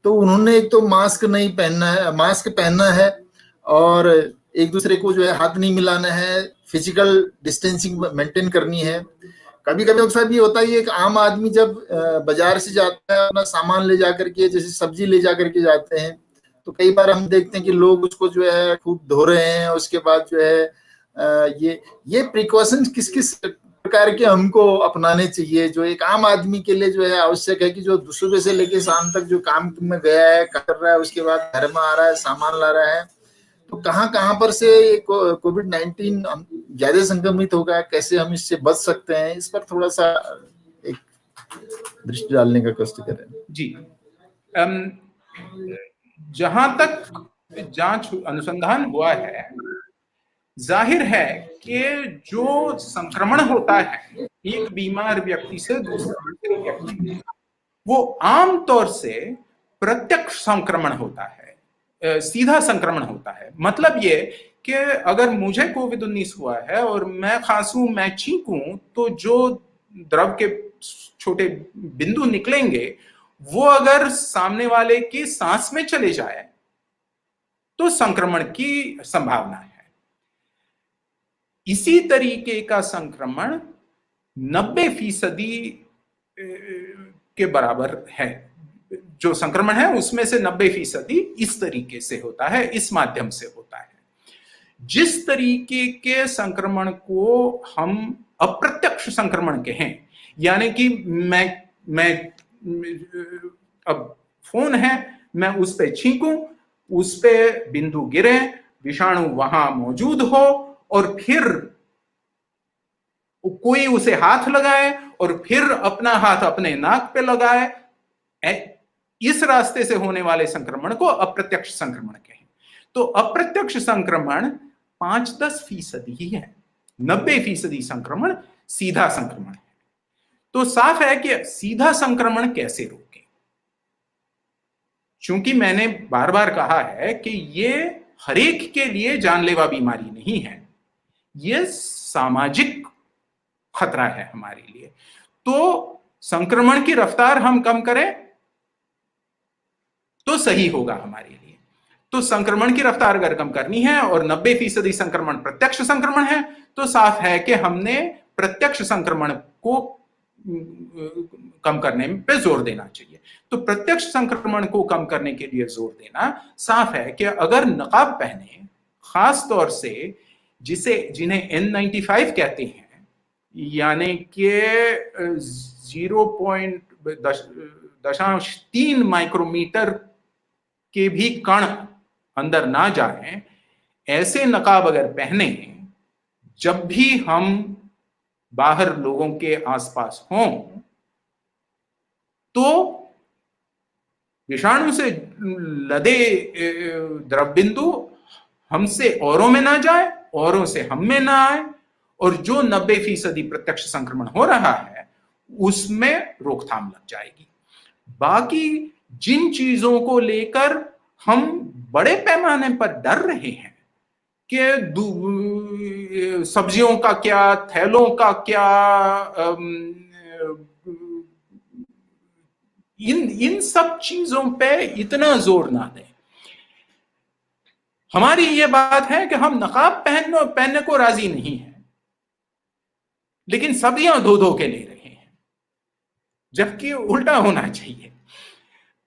तो उन्होंने एक तो मास्क पहनना है और एक दूसरे को जो है हाथ नहीं मिलाना है, फिजिकल डिस्टेंसिंग मेंटेन करनी है। कभी कभी अक्सर ये होता है, एक आम आदमी जब बाजार से जाता है अपना सामान ले जाकर के, जैसे सब्जी ले जाकर के जाते हैं, तो कई बार हम देखते हैं कि लोग उसको जो है खूब धो रहे हैं। उसके बाद जो है ये प्रिकॉशंस किस किस प्रकार के हमको अपनाने चाहिए, जो एक आम आदमी के लिए जो है आवश्यक है, कि जो सुबह से लेकर शाम तक जो काम में गया है, कर रहा है, उसके बाद घर में आ रहा है, सामान ला रहा है, तो कहाँ पर से कोविड-19 ज्यादा संक्रमित होगा, कैसे हम इससे बच सकते हैं, इस पर थोड़ा सा दृष्टि डालने का कष्ट करें। जी, जहां तक जांच अनुसंधान हुआ है, जाहिर है कि जो संक्रमण होता है एक बीमार व्यक्ति से दूसरे व्यक्ति, वो आमतौर से प्रत्यक्ष संक्रमण होता है, सीधा संक्रमण होता है। मतलब ये कि अगर मुझे कोविड-19 हुआ है और मैं खांसूं, मैं छींकूं, तो जो द्रव के छोटे बिंदु निकलेंगे वो अगर सामने वाले की सांस में चले जाए तो संक्रमण की संभावना है। इसी तरीके का संक्रमण 90% के बराबर है। जो संक्रमण है उसमें से 90% इस तरीके से होता है, इस माध्यम से होता है। जिस तरीके के संक्रमण को हम अप्रत्यक्ष संक्रमण कहें, यानी कि मैं अब फोन है, मैं उस पे छींकूं, उस पे बिंदु गिरे, विषाणु वहां मौजूद हो और फिर कोई उसे हाथ लगाए और फिर अपना हाथ अपने नाक पे लगाए, इस रास्ते से होने वाले संक्रमण को अप्रत्यक्ष संक्रमण कहें। तो अप्रत्यक्ष संक्रमण 5-10% ही है, 90% संक्रमण सीधा संक्रमण है। तो साफ है कि सीधा संक्रमण कैसे रोकें, क्योंकि मैंने बार बार कहा है कि ये हरेक के लिए जानलेवा बीमारी नहीं है, ये सामाजिक खतरा है हमारे लिए। तो संक्रमण की रफ्तार हम कम करें तो सही होगा हमारे लिए। तो संक्रमण की रफ्तार अगर कम करनी है और 90% संक्रमण प्रत्यक्ष संक्रमण है, तो साफ है कि हमने प्रत्यक्ष संक्रमण को कम करने पे जोर देना चाहिए। तो प्रत्यक्ष संक्रमण को कम करने के लिए जोर देना साफ है कि अगर नकाब पहने, खास तौर से जिन्हें N95 कहते हैं, यानी कि 0.3 माइक्रोमीटर के भी कण अंदर ना जाएं, ऐसे नकाब अगर पहने जब भी हम बाहर लोगों के आसपास हों, तो विषाणु से लदे द्रव बिंदु हमसे औरों में ना जाए, औरों से हम में ना आए, और जो 90% प्रत्यक्ष संक्रमण हो रहा है उसमें रोकथाम लग जाएगी। बाकी जिन चीजों को लेकर हम बड़े पैमाने पर डर रहे हैं कि सब्जियों का क्या, थैलों का क्या, इन सब चीजों पे इतना जोर ना दें। हमारी ये बात है कि हम नकाब पहनने को राजी नहीं है, लेकिन सब्जियां धो के ले रहे हैं, जबकि उल्टा होना चाहिए।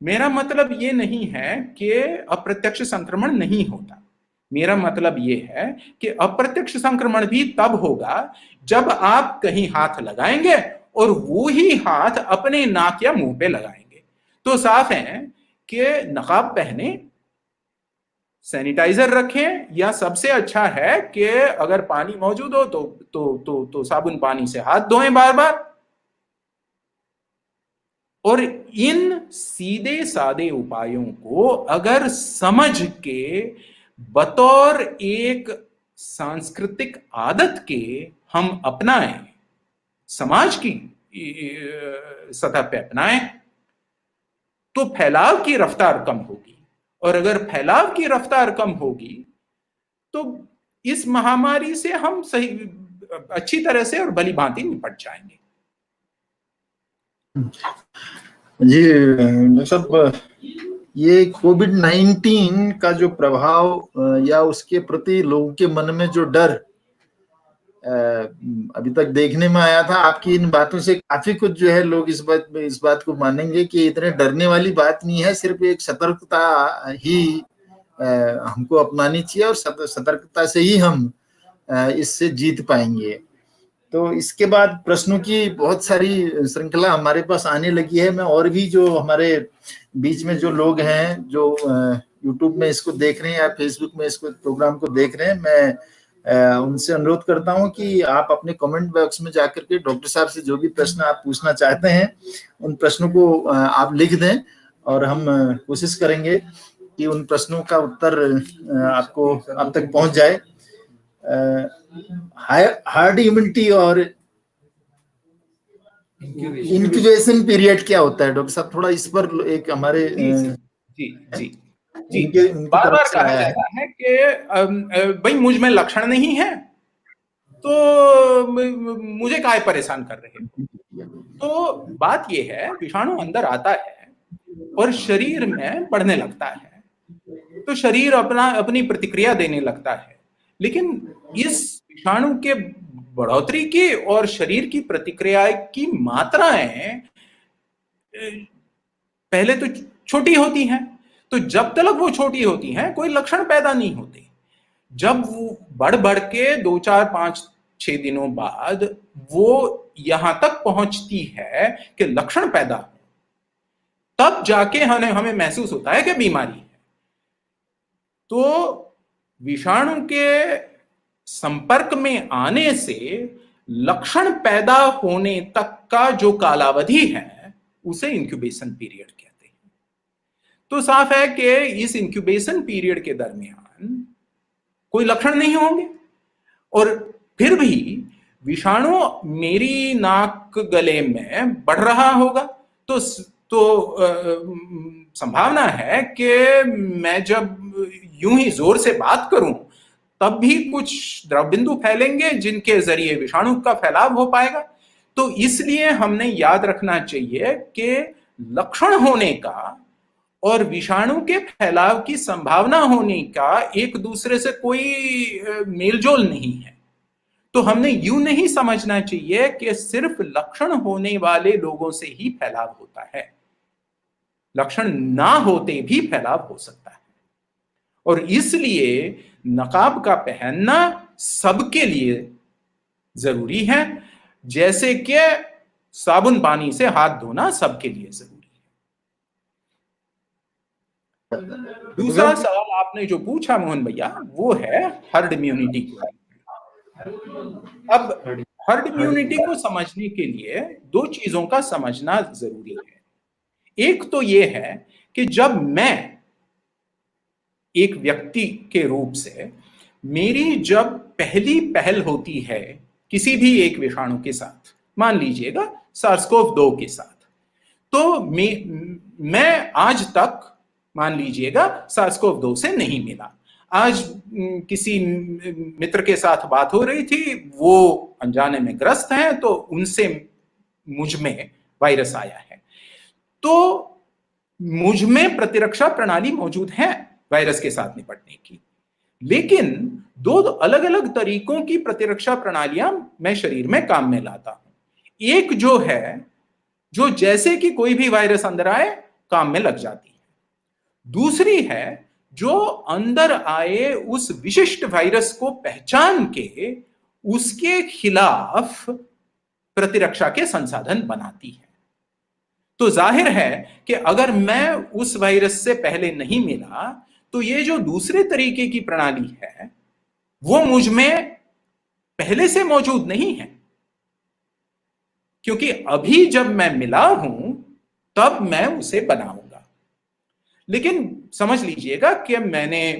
मेरा मतलब ये नहीं है कि अप्रत्यक्ष संक्रमण नहीं होता। मेरा मतलब ये है कि अप्रत्यक्ष संक्रमण भी तब होगा जब आप कहीं हाथ लगाएंगे और वो ही हाथ अपने नाक या मुंह पे लगाएंगे। तो साफ है कि नकाब पहने, सैनिटाइजर रखें, या सबसे अच्छा है कि अगर पानी मौजूद हो तो साबुन पानी से हाथ धोएं बार बार। और इन सीधे सादे उपायों को अगर समझ के बतौर एक सांस्कृतिक आदत के हम अपनाएं, समाज की सतह पे अपनाएं, तो फैलाव की रफ्तार कम होगी। और अगर फैलाव की रफ्तार कम होगी तो इस महामारी से हम सही अच्छी तरह से और भली भांति निपट जाएंगे। जी डॉक्टर साहब, ये कोविड-19 का जो प्रभाव या उसके प्रति लोगों के मन में जो डर अभी तक देखने में आया था, आपकी इन बातों से काफी कुछ जो है लोग इस बात को मानेंगे कि इतने डरने वाली बात नहीं है, सिर्फ एक सतर्कता ही हमको अपनानी चाहिए और सतर्कता से ही हम इससे जीत पाएंगे। तो इसके बाद प्रश्नों की बहुत सारी श्रृंखला हमारे पास आने लगी है। मैं और भी जो हमारे बीच में जो लोग हैं जो यूट्यूब में इसको देख रहे हैं या फेसबुक में इसको प्रोग्राम को देख रहे हैं, मैं उनसे अनुरोध करता हूं कि आप अपने कमेंट बॉक्स में जाकर के डॉक्टर साहब से जो भी प्रश्न आप पूछना चाहते हैं उन प्रश्नों को आप लिख दें और हम कोशिश करेंगे कि उन प्रश्नों का उत्तर आपको आप तक पहुंच जाए। हार्ड इम्यूनिटी और इंक्यूबेशन पीरियड क्या होता है डॉक्टर साहब, थोड़ा इस पर एक हमारे जी उनकी बार तरफ बार से कहा आया है जाता है कि भाई मुझ में लक्षण नहीं है तो मुझे काहे परेशान कर रहे हो। तो बात यह है, विषाणु अंदर आता है और शरीर में बढ़ने लगता है, तो शरीर अपनी प्रतिक्रिया देने लगता है। लेकिन इस विषाणु के बढ़ोतरी की और शरीर की प्रतिक्रिया की मात्राएं पहले तो छोटी होती हैं, तो जब तक वो छोटी होती हैं कोई लक्षण पैदा नहीं होते। जब वो बढ़ बढ़ के 2, 4, 5, 6 दिनों बाद वो यहां तक पहुंचती है कि लक्षण पैदा हो, तब जाके हमें महसूस होता है कि बीमारी है। तो विषाणु के संपर्क में आने से लक्षण पैदा होने तक का जो कालावधि है उसे इंक्यूबेशन पीरियड कहते हैं। तो साफ है कि इस इंक्यूबेशन पीरियड के दरमियान कोई लक्षण नहीं होंगे और फिर भी विषाणु मेरी नाक गले में बढ़ रहा होगा, तो संभावना है कि मैं जब यूं ही जोर से बात करूं तब भी कुछ द्रव बिंदु फैलेंगे जिनके जरिए विषाणु का फैलाव हो पाएगा। तो इसलिए हमने याद रखना चाहिए कि लक्षण होने का और विषाणु के फैलाव की संभावना होने का एक दूसरे से कोई मेलजोल नहीं है। तो हमने यूं नहीं समझना चाहिए कि सिर्फ लक्षण होने वाले लोगों से ही फैलाव होता है, लक्षण ना होते भी फैलाव हो सकता है। और इसलिए नकाब का पहनना सबके लिए जरूरी है, जैसे कि साबुन पानी से हाथ धोना सबके लिए जरूरी है। दूसरा सवाल आपने जो पूछा मोहन भैया वो है हर्ड इम्यूनिटी को। अब हर्ड इम्यूनिटी को समझने के लिए दो चीजों का समझना जरूरी है। एक तो यह है कि जब मैं एक व्यक्ति के रूप से मेरी जब पहली पहल होती है किसी भी एक विषाणु के साथ, मान लीजिएगा SARS-CoV-2 के साथ, तो मैं आज तक मान लीजिएगा SARS-CoV-2 से नहीं मिला। आज किसी मित्र के साथ बात हो रही थी, वो अनजाने में ग्रस्त हैं, तो उनसे मुझ में वायरस आया है, तो मुझ में प्रतिरक्षा प्रणाली मौजूद है वायरस के साथ निपटने की। लेकिन दो अलग अलग तरीकों की प्रतिरक्षा प्रणालियां मैं शरीर में काम में लाता हूं। एक जो है जो जैसे कि कोई भी वायरस अंदर आए काम में लग जाती है, दूसरी है जो अंदर आए उस विशिष्ट वायरस को पहचान के उसके खिलाफ प्रतिरक्षा के संसाधन बनाती है। तो जाहिर है कि अगर मैं उस वायरस से पहले नहीं मिला तो ये जो दूसरे तरीके की प्रणाली है वो मुझ में पहले से मौजूद नहीं है, क्योंकि अभी जब मैं मिला हूं तब मैं उसे बनाऊंगा। लेकिन समझ लीजिएगा कि मैंने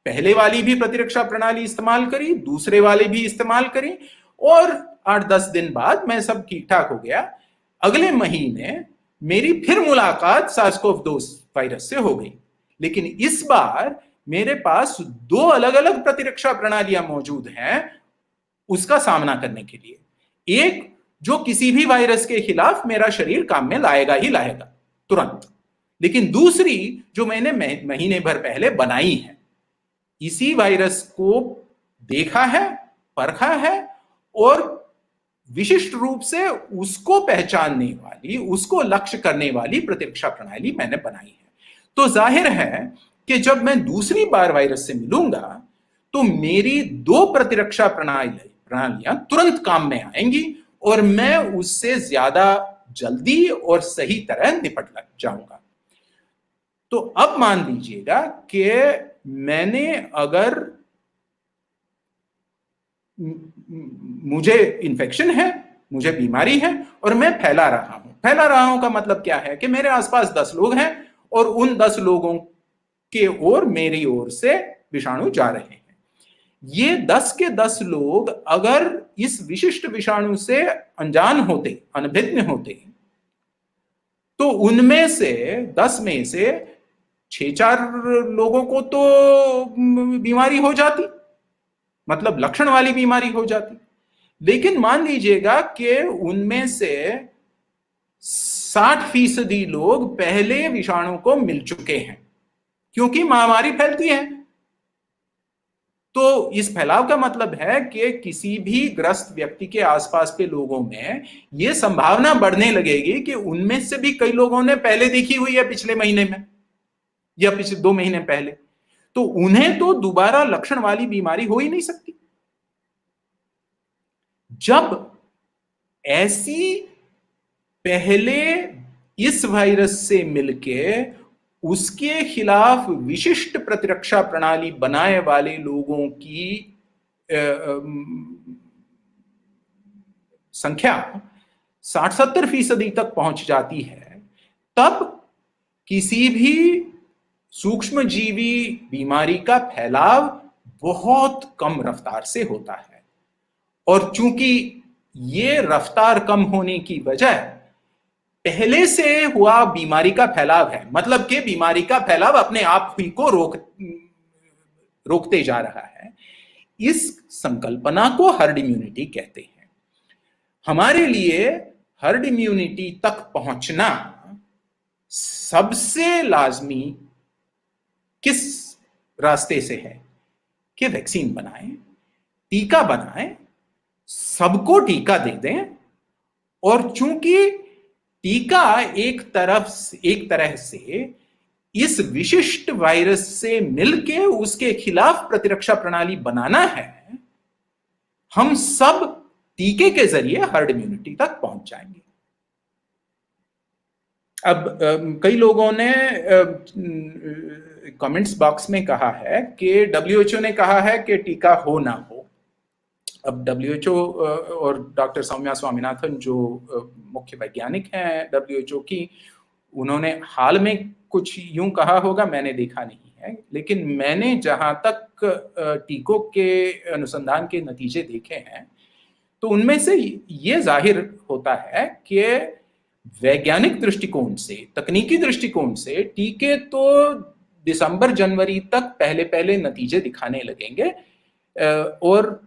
पहले वाली भी प्रतिरक्षा प्रणाली इस्तेमाल करी, दूसरे वाली भी इस्तेमाल करी, और 8-10 दिन बाद मैं सब ठीक ठाक हो गया। अगले महीने मेरी फिर मुलाकात SARS-CoV-2 वायरस से हो गई, लेकिन इस बार मेरे पास दो अलग अलग प्रतिरक्षा प्रणालियां मौजूद हैं उसका सामना करने के लिए। एक जो किसी भी वायरस के खिलाफ मेरा शरीर काम में लाएगा ही लाएगा तुरंत, लेकिन दूसरी जो मैंने महीने भर पहले बनाई है, इसी वायरस को देखा है, परखा है और विशिष्ट रूप से उसको पहचानने वाली, उसको लक्ष्य करने वाली प्रतिरक्षा प्रणाली मैंने बनाई है। तो जाहिर है कि जब मैं दूसरी बार वायरस से मिलूंगा तो मेरी दो प्रतिरक्षा प्रणालियां तुरंत काम में आएंगी और मैं उससे ज्यादा जल्दी और सही तरह निपट लग जाऊंगा। तो अब मान लीजिएगा कि मैंने अगर मुझे इन्फेक्शन है, मुझे बीमारी है और मैं फैला रहा हूं। फैला रहा हूं का मतलब क्या है कि मेरे आसपास 10 लोग हैं और उन 10 लोगों के ओर मेरी ओर से विषाणु जा रहे हैं। ये 10 के 10 लोग अगर इस विशिष्ट विषाणु से अनजान होते, अनभिज्ञ होते, तो उनमें से 10 में से 6-4 लोगों को तो बीमारी हो जाती, मतलब लक्षण वाली बीमारी हो जाती। लेकिन मान लीजिएगा कि उनमें से 60% लोग पहले विषाणु को मिल चुके हैं, क्योंकि महामारी फैलती है। तो इस फैलाव का मतलब है कि किसी भी ग्रस्त व्यक्ति के आसपास के लोगों में यह संभावना बढ़ने लगेगी कि उनमें से भी कई लोगों ने पहले देखी हुई है पिछले महीने में या पिछले 2 महीने पहले, तो उन्हें तो दोबारा लक्षण वाली बीमारी हो ही नहीं सकती। जब ऐसी पहले इस वायरस से मिलके उसके खिलाफ विशिष्ट प्रतिरक्षा प्रणाली बनाए वाले लोगों की संख्या 60-70% तक पहुंच जाती है, तब किसी भी सूक्ष्म जीवी बीमारी का फैलाव बहुत कम रफ्तार से होता है। और चूंकि ये रफ्तार कम होने की वजह पहले से हुआ बीमारी का फैलाव है, मतलब कि बीमारी का फैलाव अपने आप ही को रोकते जा रहा है, इस संकल्पना को हर्ड इम्यूनिटी कहते हैं। हमारे लिए हर्ड इम्यूनिटी तक पहुंचना सबसे लाजमी किस रास्ते से है कि वैक्सीन बनाएं, टीका बनाएं, सबको टीका दे दें। और चूंकि टीका एक तरह से इस विशिष्ट वायरस से मिलके उसके खिलाफ प्रतिरक्षा प्रणाली बनाना है, हम सब टीके के जरिए हर्ड इम्यूनिटी तक पहुंच जाएंगे। अब कई लोगों ने कमेंट्स बॉक्स में कहा है कि WHO ने कहा है कि टीका हो ना हो। अब WHO और डॉक्टर सौम्या स्वामीनाथन जो मुख्य वैज्ञानिक हैं WHO की, उन्होंने हाल में कुछ यूं कहा होगा, मैंने देखा नहीं है, लेकिन मैंने जहां तक टीकों के अनुसंधान के नतीजे देखे हैं तो उनमें से ये जाहिर होता है कि वैज्ञानिक दृष्टिकोण से, तकनीकी दृष्टिकोण से टीके तो दिसंबर-जनवरी तक पहले नतीजे दिखाने लगेंगे। और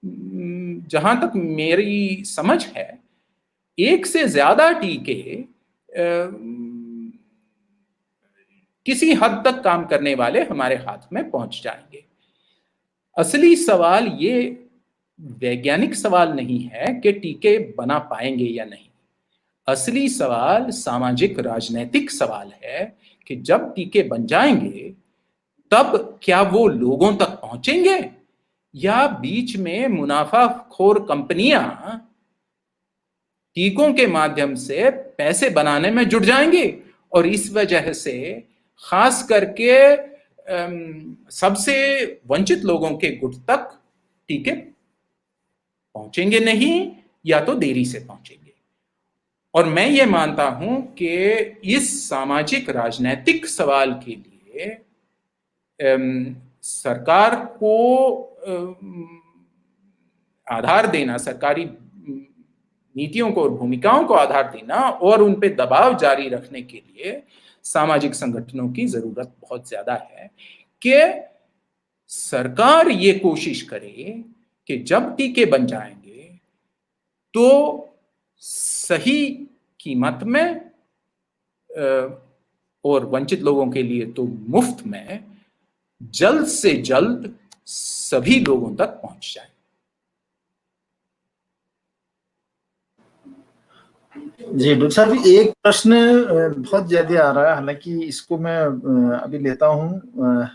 जहां तक मेरी समझ है, एक से ज्यादा टीके किसी हद तक काम करने वाले हमारे हाथ में पहुंच जाएंगे। असली सवाल ये वैज्ञानिक सवाल नहीं है कि टीके बना पाएंगे या नहीं। असली सवाल सामाजिक राजनीतिक सवाल है कि जब टीके बन जाएंगे तब क्या वो लोगों तक पहुंचेंगे या बीच में मुनाफाखोर कंपनियां टीकों के माध्यम से पैसे बनाने में जुट जाएंगी और इस वजह से खास करके सबसे वंचित लोगों के गुट तक टीके पहुंचेंगे नहीं या तो देरी से पहुंचेंगे। और मैं ये मानता हूं कि इस सामाजिक राजनीतिक सवाल के लिए सरकार को आधार देना, सरकारी नीतियों को और भूमिकाओं को आधार देना और उन पे दबाव जारी रखने के लिए सामाजिक संगठनों की जरूरत बहुत ज्यादा है कि सरकार ये कोशिश करे कि जब टीके बन जाएंगे तो सही कीमत में और वंचित लोगों के लिए तो मुफ्त में जल्द से जल्द सभी लोगों तक पहुंच जाए। जी डॉक्टर साहब, एक प्रश्न बहुत ज्यादा आ रहा है, हालांकि इसको मैं अभी लेता हूं।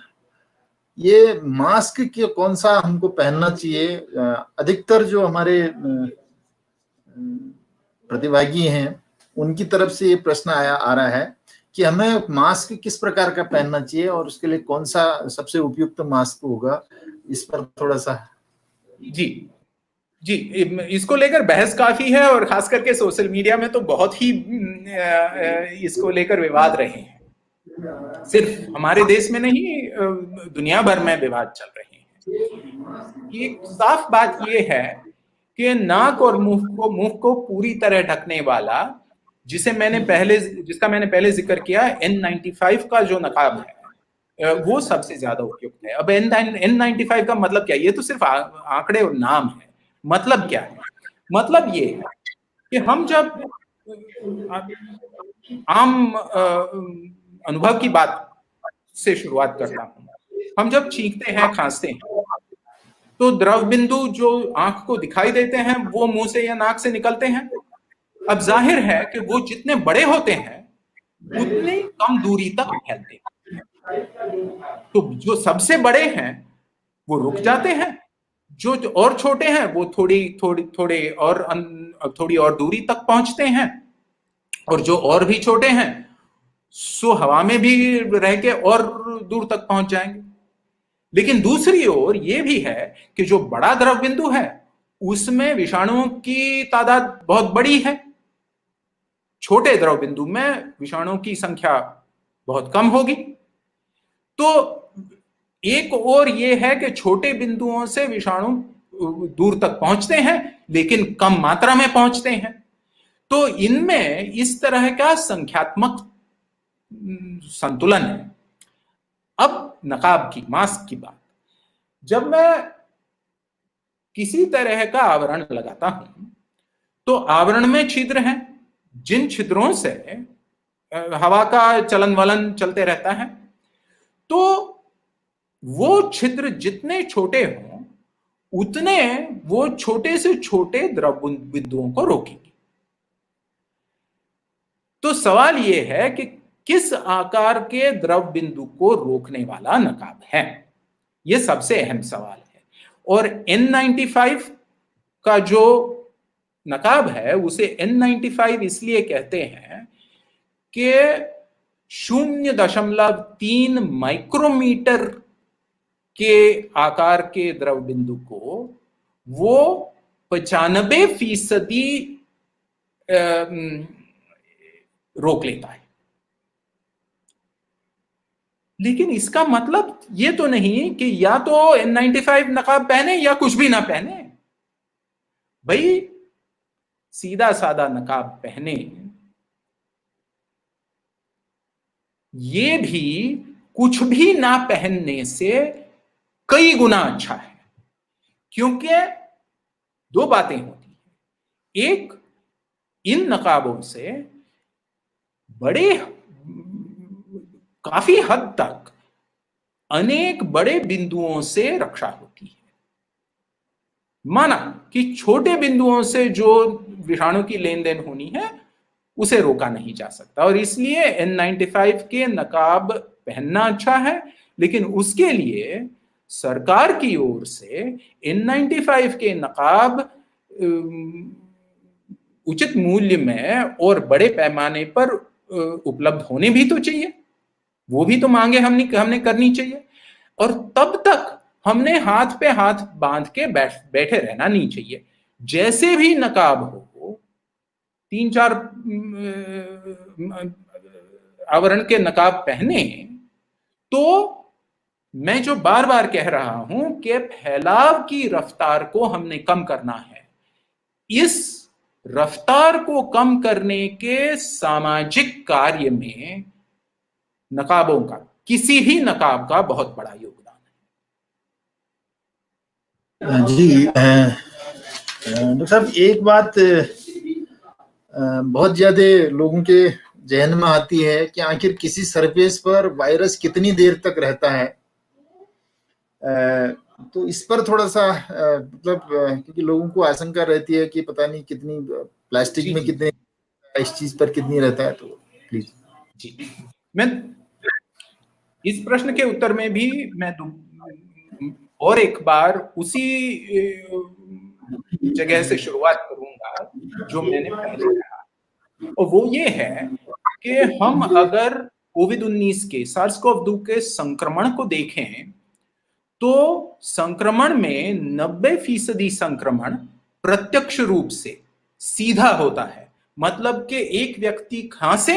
ये मास्क के कौन सा हमको पहनना चाहिए? अधिकतर जो हमारे प्रतिभागी हैं उनकी तरफ से ये प्रश्न आ रहा है कि हमें मास्क किस प्रकार का पहनना चाहिए और उसके लिए कौन सा सबसे उपयुक्त मास्क होगा, इस पर थोड़ा सा। जी, जी, इसको लेकर बहस काफी है और खास करके सोशल मीडिया में तो बहुत ही इसको लेकर विवाद रहे हैं। सिर्फ हमारे देश में नहीं, दुनिया भर में विवाद चल रहे हैं। एक साफ बात यह है कि नाक और मुंह को पूरी तरह ढकने वाला, जिसका मैंने पहले जिक्र किया, N95 का जो नकाब है वो सबसे ज्यादा उपयुक्त है। अब N95 का मतलब क्या है? ये तो सिर्फ आंकड़े और नाम है। मतलब क्या है? मतलब ये है कि हम जब आम अनुभव की बात से शुरुआत करता हूं, हम जब छींकते हैं, खांसते हैं, तो द्रव बिंदु जो आंख को दिखाई देते हैं वो मुंह से या नाक से निकलते हैं। अब जाहिर है कि वो जितने बड़े होते हैं उतने कम दूरी तक फैलते हैं। तो जो सबसे बड़े हैं वो रुक जाते हैं, जो और छोटे हैं वो थोड़ी और दूरी तक पहुंचते हैं, और जो और भी छोटे हैं सो हवा में भी रह के और दूर तक पहुंच जाएंगे। लेकिन दूसरी ओर ये भी है कि जो बड़ा द्रव बिंदु है उसमें विषाणुओं की तादाद बहुत बड़ी है, छोटे द्रव बिंदु में विषाणुओं की संख्या बहुत कम होगी। तो एक और ये है कि छोटे बिंदुओं से विषाणु दूर तक पहुंचते हैं लेकिन कम मात्रा में पहुंचते हैं। तो इनमें इस तरह का संख्यात्मक संतुलन है। अब नकाब की, मास्क की बात, जब मैं किसी तरह का आवरण लगाता हूं तो आवरण में छिद्र हैं, जिन छिद्रों से हवा का चलन वलन चलते रहता है। तो वो छिद्र जितने छोटे हों उतने वो छोटे से छोटे द्रव बिंदुओं को रोकेंगे। तो सवाल यह है कि किस आकार के द्रव बिंदु को रोकने वाला नकाब है? यह सबसे अहम सवाल है। और N95 का जो नकाब है उसे N95 इसलिए कहते हैं कि 0.3 माइक्रोमीटर के आकार के द्रव बिंदु को वो 95% रोक लेता है। लेकिन इसका मतलब ये तो नहीं कि या तो N95 नकाब पहने या कुछ भी ना पहने। भाई सीधा साधा नकाब पहने, ये भी कुछ भी ना पहनने से कई गुना अच्छा है। क्योंकि दो बातें होती हैं। एक, इन नकाबों से बड़े काफी हद तक अनेक बड़े बिंदुओं से रक्षा होती है। माना कि छोटे बिंदुओं से जो विषाणु की लेन देन होनी है उसे रोका नहीं जा सकता, और इसलिए N95 के नकाब पहनना अच्छा है। लेकिन उसके लिए सरकार की ओर से N95 के नकाब उचित मूल्य में और बड़े पैमाने पर उपलब्ध होने भी तो चाहिए। वो भी तो मांगे हमने करनी चाहिए। और तब तक हमने हाथ पे हाथ बांध के बैठे रहना नहीं चाहिए। जैसे भी नकाब हो, 3-4 आवरण के नकाब पहने, तो मैं जो बार बार कह रहा हूं कि फैलाव की रफ्तार को हमने कम करना है। इस रफ्तार को कम करने के सामाजिक कार्य में नकाबों का, किसी भी नकाब का बहुत बड़ा योगदान है। जी डॉक्टर साहब, एक बात बहुत ज्यादा लोगों के जहन में आती है कि आखिर किसी सरफेस पर वायरस कितनी देर तक रहता है। तो इस पर थोड़ा सा मतलब क्योंकि लोगों को आशंका रहती है कि पता नहीं कितनी प्लास्टिक में कितने, इस चीज पर कितनी रहता है। तो प्लीज जी, मैं इस प्रश्न के उत्तर में भी मैं और एक बार उसी जगह से शुरुआत करूंगा जो मैंने पहले कहा, और वो ये है कि हम अगर कोविड-19 के SARS-CoV-2 के संक्रमण को देखें तो संक्रमण में 90% संक्रमण प्रत्यक्ष रूप से सीधा होता है, मतलब कि एक व्यक्ति खांसे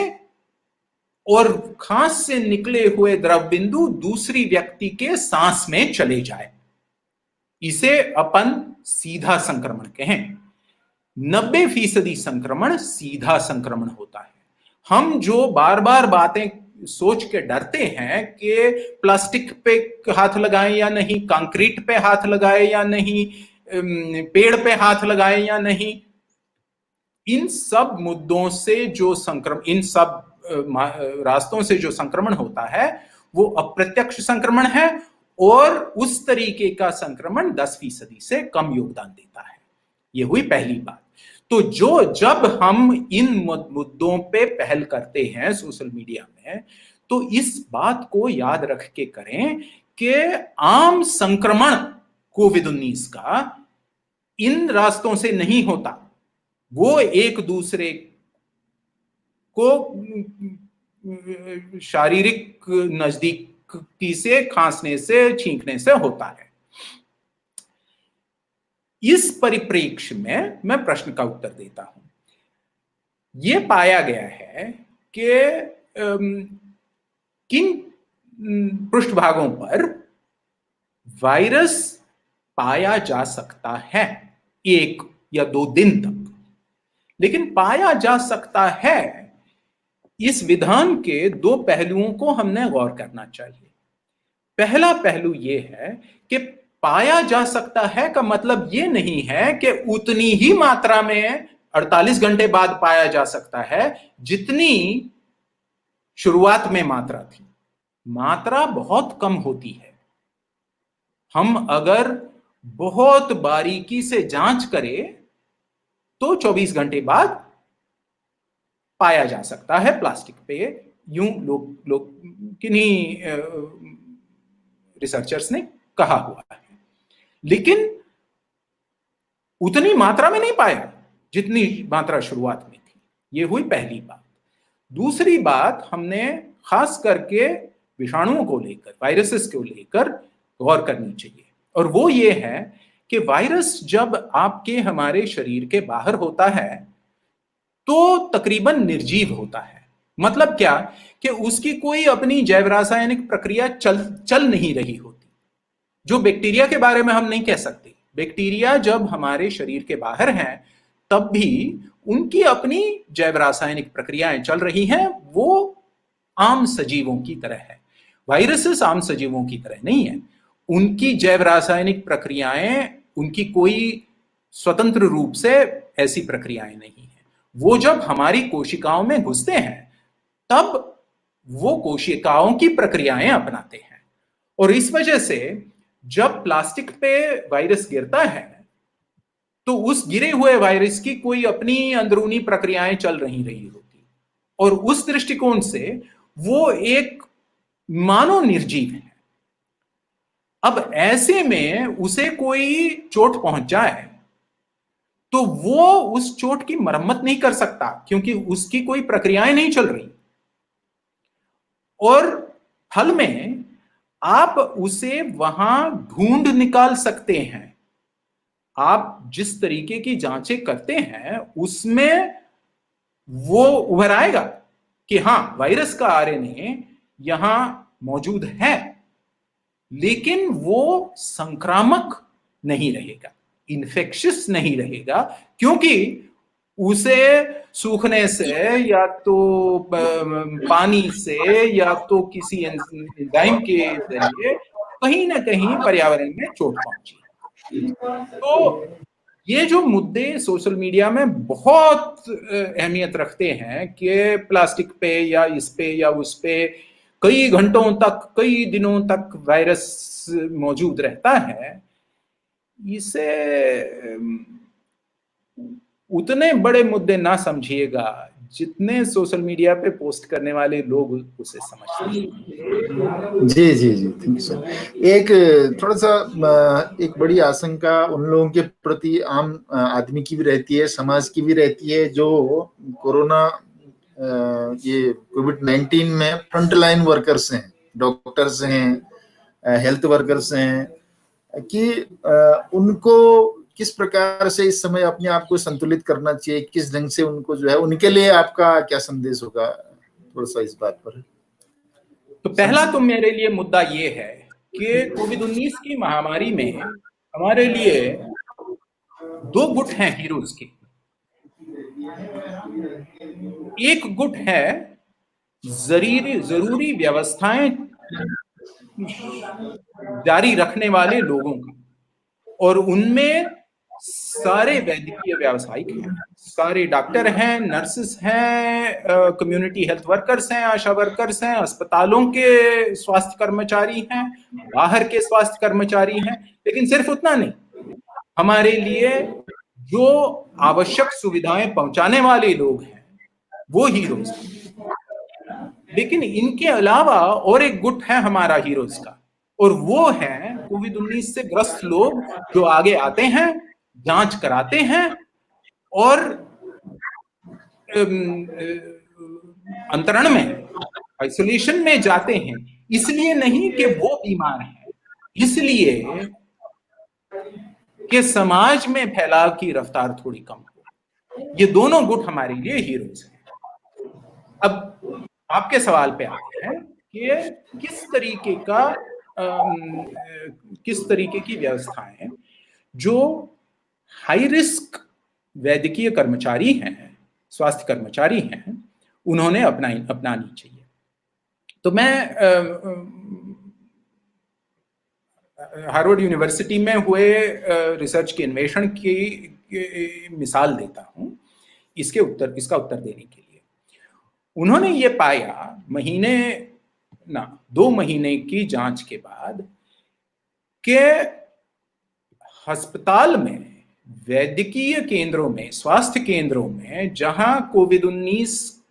और खांस से निकले हुए द्रव बिंदु दूसरी व्यक्ति के सांस में चले जाए, इसे अपन सीधा संक्रमण कहें। 90% संक्रमण सीधा संक्रमण होता है। हम जो बार बार बातें सोच के डरते हैं कि प्लास्टिक पे हाथ लगाएं या नहीं, कंक्रीट पे हाथ लगाएं या नहीं, पेड़ पे हाथ लगाएं या नहीं, इन सब मुद्दों से जो संक्रमण, इन सब रास्तों से जो संक्रमण होता है वो अप्रत्यक्ष संक्रमण है, और उस तरीके का संक्रमण 10% से कम योगदान देता है। ये हुई पहली बात। तो जब हम इन मुद्दों पे पहल करते हैं सोशल मीडिया में, तो इस बात को याद रख के करें कि आम संक्रमण कोविड-19 का इन रास्तों से नहीं होता। वो एक दूसरे को शारीरिक नजदीकी से, खांसने से, छींकने से होता है। इस परिप्रेक्ष्य में मैं प्रश्न का उत्तर देता हूं। यह पाया गया है कि किन पृष्ठभागों पर वायरस पाया जा सकता है 1 या 2 दिन तक, लेकिन पाया जा सकता है, इस विधान के 2 पहलुओं को हमने गौर करना चाहिए। पहला पहलू यह है कि पाया जा सकता है का मतलब यह नहीं है कि उतनी ही मात्रा में 48 घंटे बाद पाया जा सकता है जितनी शुरुआत में मात्रा थी। मात्रा बहुत कम होती है। हम अगर बहुत बारीकी से जांच करें तो 24 घंटे बाद पाया जा सकता है प्लास्टिक पे, यूं लोग किन्हीं रिसर्चर्स ने कहा हुआ है। लेकिन उतनी मात्रा में नहीं पाया जितनी मात्रा शुरुआत में थी। यह हुई पहली बात। दूसरी बात, हमने खास करके विषाणुओं को लेकर, वायरसेस को लेकर गौर करनी चाहिए, और वो ये है कि वायरस जब आपके हमारे शरीर के बाहर होता है तो तकरीबन निर्जीव होता है। मतलब क्या कि उसकी कोई अपनी जैव रासायनिक प्रक्रिया चल नहीं रही होती, जो बैक्टीरिया के बारे में हम नहीं कह सकते। बैक्टीरिया जब हमारे शरीर के बाहर हैं तब भी उनकी अपनी जैव रासायनिक प्रक्रियाएं चल रही हैं, वो आम सजीवों की तरह है। वायरसेस आम सजीवों की तरह नहीं है। उनकी जैव रासायनिक प्रक्रियाएं, उनकी कोई स्वतंत्र रूप से ऐसी प्रक्रियाएं नहीं है। वो जब हमारी कोशिकाओं में घुसते हैं तब वो कोशिकाओं की प्रक्रियाएं अपनाते हैं, और इस वजह से जब प्लास्टिक पे वायरस गिरता है तो उस गिरे हुए वायरस की कोई अपनी अंदरूनी प्रक्रियाएं चल नहीं रही होती, और उस दृष्टिकोण से वो एक मानव निर्जीव है। अब ऐसे में उसे कोई चोट पहुंच जाए तो वो उस चोट की मरम्मत नहीं कर सकता, क्योंकि उसकी कोई प्रक्रियाएं नहीं चल रही, और फल में आप उसे वहां ढूंढ निकाल सकते हैं। आप जिस तरीके की जांचें करते हैं उसमें वो उभर आएगा कि हां, वायरस का आरएनए यहां मौजूद है, लेकिन वो संक्रामक नहीं रहेगा, इन्फेक्शियस नहीं रहेगा, क्योंकि उसे सूखने से या तो पानी से या तो किसी एंजाइम के जरिए कहीं ना कहीं पर्यावरण में चोट पहुंची। तो ये जो मुद्दे सोशल मीडिया में बहुत अहमियत रखते हैं कि प्लास्टिक पे या इस पे या उस पे कई घंटों तक, कई दिनों तक वायरस मौजूद रहता है, इसे उतने बड़े मुद्दे ना समझिएगा जितने सोशल मीडिया पे पोस्ट करने वाले लोग उसे समझते हैं। जी जी जी, थैंक यू सर। एक थोड़ा सा एक बड़ी आशंका उन लोगों के प्रति आम आदमी की भी रहती है, समाज की भी रहती है, जो कोरोना ये कोविड-19 में फ्रंटलाइन वर्कर्स हैं, डॉक्टर्स हैं, हेल्थ वर्कर्स हैं, कि उनको किस प्रकार से इस समय अपने आप को संतुलित करना चाहिए, किस ढंग से उनको जो है, उनके लिए आपका क्या संदेश होगा, थोड़ा सा इस बात पर। तो पहला तो मेरे लिए मुद्दा ये है कि कोविड-19 की महामारी में हमारे लिए दो गुट हैं हीरोज के। एक गुट है जरूरी व्यवस्थाएं जारी रखने वाले लोगों का, और उनमें सारे वैद्यकीय व्यावसायिक हैं, सारे डॉक्टर हैं, नर्सेस हैं, कम्युनिटी हेल्थ वर्कर्स हैं, आशा वर्कर्स हैं, अस्पतालों के स्वास्थ्य कर्मचारी हैं, बाहर के स्वास्थ्य कर्मचारी हैं। लेकिन सिर्फ उतना नहीं, हमारे लिए जो आवश्यक सुविधाएं पहुंचाने वाले लोग हैं वो हीरोज हैं। लेकिन इनके अलावा और एक गुट है हमारा हीरोज का, और वो है कोविड-19 से ग्रस्त लोग जो आगे आते हैं, जांच कराते हैं और अंतरण में, आइसोलेशन में जाते हैं, इसलिए नहीं कि वो बीमार हैं, इसलिए कि समाज में फैलाव की रफ्तार थोड़ी कम हो। ये दोनों गुट हमारे लिए हीरोज हैं। अब आपके सवाल पे आते हैं कि किस तरीके की व्यवस्थाएं जो हाई रिस्क वैद्यकीय कर्मचारी हैं, स्वास्थ्य कर्मचारी हैं, उन्होंने अपनानी चाहिए। तो मैं हार्वर्ड यूनिवर्सिटी में हुए रिसर्च के अन्वेषण की मिसाल देता हूं इसका उत्तर देने के लिए। उन्होंने ये पाया 2 महीने की जांच के बाद कि अस्पताल में, वैद्यकीय केंद्रों में, स्वास्थ्य केंद्रों में जहां कोविड-19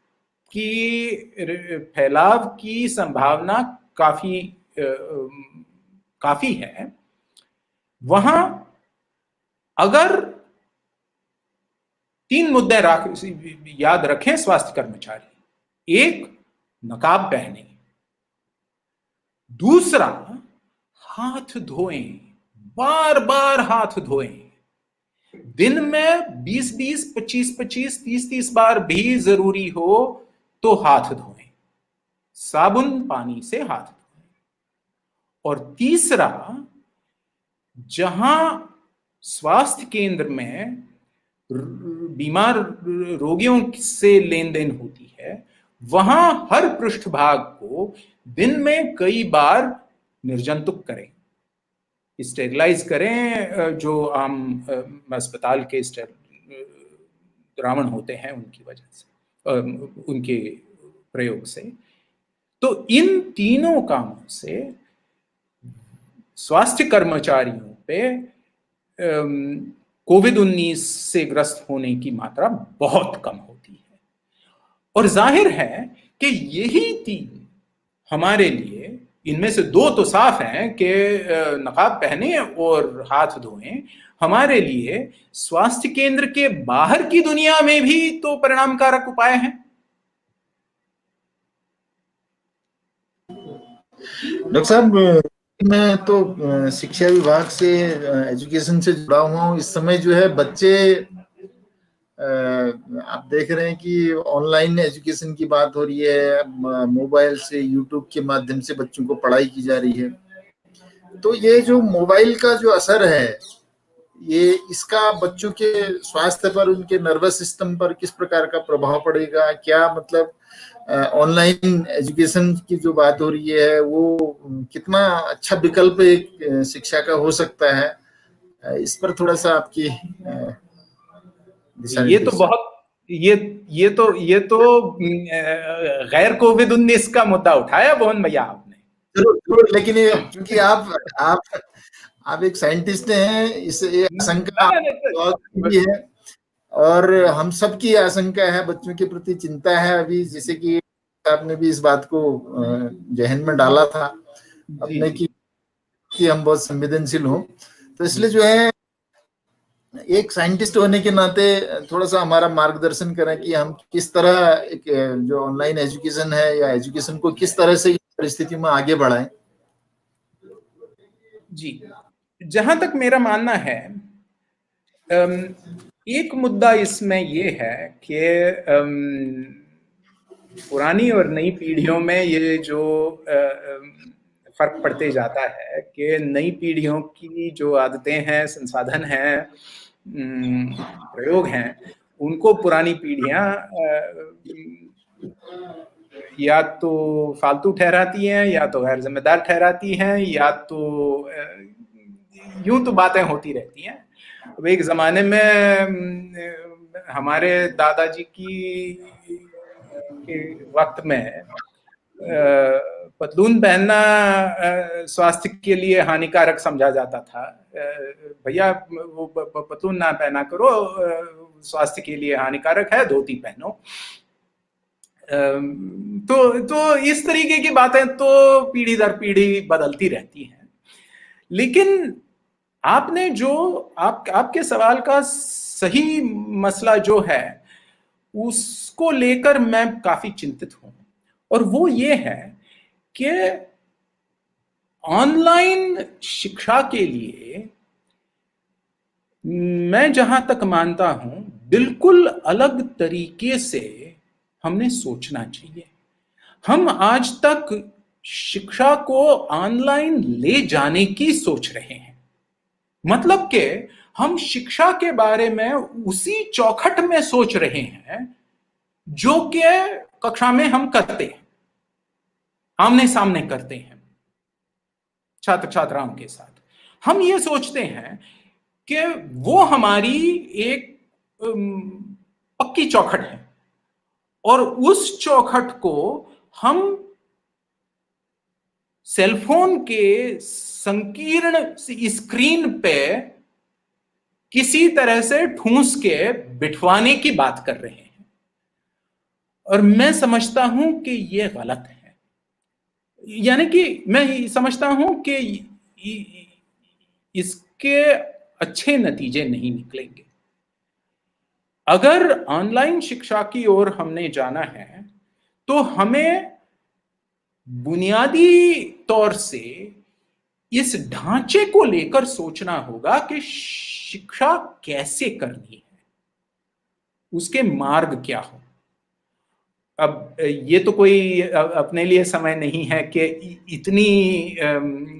की फैलाव की संभावना काफी है, वहां अगर 3 मुद्दे याद रखें स्वास्थ्य कर्मचारी। एक, नकाब पहने। दूसरा, हाथ धोएं, बार बार हाथ धोएं। दिन में 20-20, 25-25, 30-30 बार भी जरूरी हो तो हाथ धोएं, साबुन पानी से हाथ धोएं। और तीसरा, जहां स्वास्थ्य केंद्र में बीमार रोगियों से लेन देन होती है, वहां हर पृष्ठभाग को दिन में कई बार निर्जंतुक करें, स्टेरिलाइज करें, जो आम अस्पताल के द्रावण होते हैं उनकी वजह से, उनके प्रयोग से। तो इन तीनों कामों से स्वास्थ्य कर्मचारियों पे कोविड-19 से ग्रस्त होने की मात्रा बहुत कम होती है। और जाहिर है कि यही 3 हमारे लिए, इनमें से 2 तो साफ हैं कि नकाब पहने और हाथ धोएं, हमारे लिए स्वास्थ्य केंद्र के बाहर की दुनिया में भी तो परिणामकारक उपाय हैं। डॉक्टर साहब, मैं तो शिक्षा विभाग से, एजुकेशन से जुड़ा हुआ हूँ। इस समय जो है बच्चे, आप देख रहे हैं कि ऑनलाइन एजुकेशन की बात हो रही है, मोबाइल से, यूट्यूब के माध्यम से बच्चों को पढ़ाई की जा रही है। तो ये जो मोबाइल का जो असर है, ये इसका बच्चों के स्वास्थ्य पर, उनके नर्वस सिस्टम पर किस प्रकार का प्रभाव पड़ेगा? क्या मतलब ऑनलाइन एजुकेशन की जो बात हो रही है वो कितना अच्छा विकल्प एक शिक्षा का हो सकता है? इस पर थोड़ा सा आपकी ये तो गैर कोविड-19 का मुद्दा उठाया मोहन भैया आपने। जरूर, लेकिन क्योंकि आप एक साइंटिस्ट हैं, इस आशंका भी है और हम सब की आशंका है, बच्चों के प्रति चिंता है। अभी जैसे कि आपने भी इस बात को जहन में डाला था अपने कि हम बहुत संवेदनशील हो, तो इसलिए जो है एक साइंटिस्ट होने के नाते थोड़ा सा हमारा मार्गदर्शन करें कि हम किस तरह एक जो ऑनलाइन एजुकेशन है या एजुकेशन को किस तरह से परिस्थिति में आगे बढ़ाएं। जी, जहां तक मेरा मानना है एक मुद्दा इसमें ये है कि पुरानी और नई पीढ़ियों में ये जो फर्क पड़ते जाता है कि नई पीढ़ियों की जो आदतें हैं, संसाधन हैं, प्रयोग हैं, उनको पुरानी पीढ़ियां या तो फालतू ठहराती हैं, या तो गैर जिम्मेदार ठहराती हैं, या तो यूं तो बातें होती रहती हैं। अब एक जमाने में हमारे दादाजी के वक्त में पतलून पहनना स्वास्थ्य के लिए हानिकारक समझा जाता था। भैया वो पतलून ना पहना करो, स्वास्थ्य के लिए हानिकारक है, धोती पहनो। तो इस तरीके की बातें तो पीढ़ी दर पीढ़ी बदलती रहती हैं। लेकिन आपने जो आपके सवाल का सही मसला जो है उसको लेकर मैं काफी चिंतित हूं, और वो ये है कि ऑनलाइन शिक्षा के लिए मैं जहां तक मानता हूं बिल्कुल अलग तरीके से हमने सोचना चाहिए। हम आज तक शिक्षा को ऑनलाइन ले जाने की सोच रहे हैं, मतलब कि हम शिक्षा के बारे में उसी चौखट में सोच रहे हैं जो कि कक्षा में हम करते हैं, आमने सामने करते हैं छात्र छात्राओं के साथ। हम ये सोचते हैं कि वो हमारी एक पक्की चौखट है, और उस चौखट को हम सेलफोन के संकीर्ण स्क्रीन पे किसी तरह से ठूंस के बिठवाने की बात कर रहे हैं, और मैं समझता हूं कि यह गलत है। यानी कि मैं समझता हूं कि इसके अच्छे नतीजे नहीं निकलेंगे। अगर ऑनलाइन शिक्षा की ओर हमने जाना है तो हमें बुनियादी तौर से इस ढांचे को लेकर सोचना होगा कि शिक्षा कैसे करनी है, उसके मार्ग क्या हो। अब ये तो कोई अपने लिए समय नहीं है कि इतनी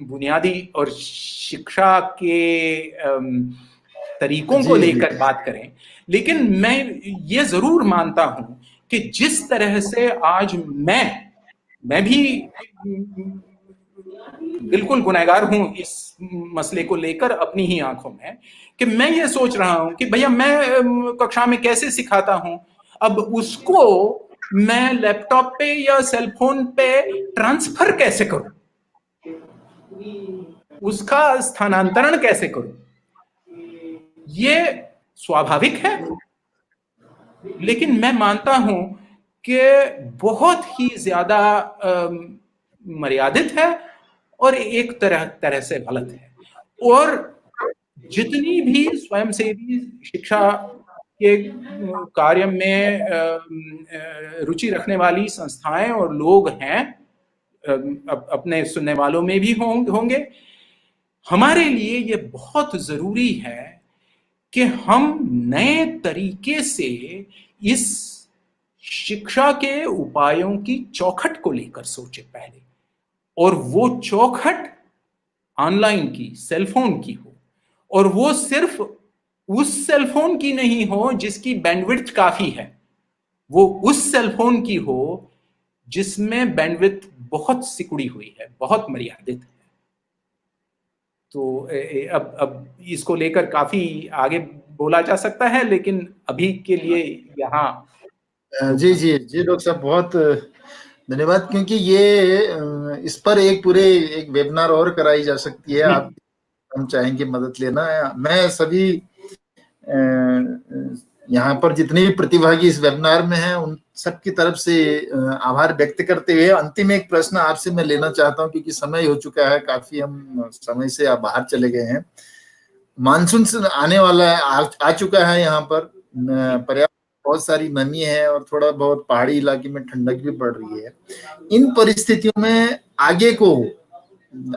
बुनियादी और शिक्षा के तरीकों को लेकर बात करें, लेकिन मैं ये जरूर मानता हूं कि जिस तरह से आज मैं भी बिल्कुल गुनहगार हूं इस मसले को लेकर अपनी ही आंखों में, कि मैं ये सोच रहा हूं कि भैया मैं कक्षा में कैसे सिखाता हूं, अब उसको मैं लैपटॉप पे या सेलफोन पे ट्रांसफर कैसे करूं, उसका स्थानांतरण कैसे करूं। ये स्वाभाविक है, लेकिन मैं मानता हूं कि बहुत ही ज्यादा मर्यादित है और एक तरह से गलत है। और जितनी भी स्वयंसेवी शिक्षा के कार्य में रुचि रखने वाली संस्थाएं और लोग हैं, अपने सुनने वालों में भी होंगे, हमारे लिए ये बहुत जरूरी है कि हम नए तरीके से इस शिक्षा के उपायों की चौखट को लेकर सोचे पहले, और वो चौखट ऑनलाइन की, सेलफोन की हो, और वो सिर्फ उस सेलफोन की नहीं हो जिसकी बैंडविड्थ काफी है, वो उस सेलफोन की हो जिसमें बैंडविड्थ बहुत सिकुड़ी हुई है, बहुत मर्यादित है। तो अब इसको लेकर काफी आगे बोला जा सकता है, लेकिन अभी के लिए यहाँ जी डॉक्टर साहब, बहुत धन्यवाद, क्योंकि ये इस पर एक वेबिनार और कराई जा सकती है। आप हम चाहेंगे मदद लेना। मैं सभी यहाँ पर जितने भी प्रतिभागी इस वेबिनार में हैं उन सबकी तरफ से आभार व्यक्त करते हुए अंतिम एक प्रश्न आपसे मैं लेना चाहता हूँ, क्योंकि समय हो चुका है, काफी हम समय से बाहर चले गए हैं। मानसून आने वाला है, आ चुका है। यहाँ पर पर्याप्त बहुत सारी नमी है और थोड़ा बहुत पहाड़ी इलाके में ठंडक भी पड़ रही है। इन परिस्थितियों में आगे को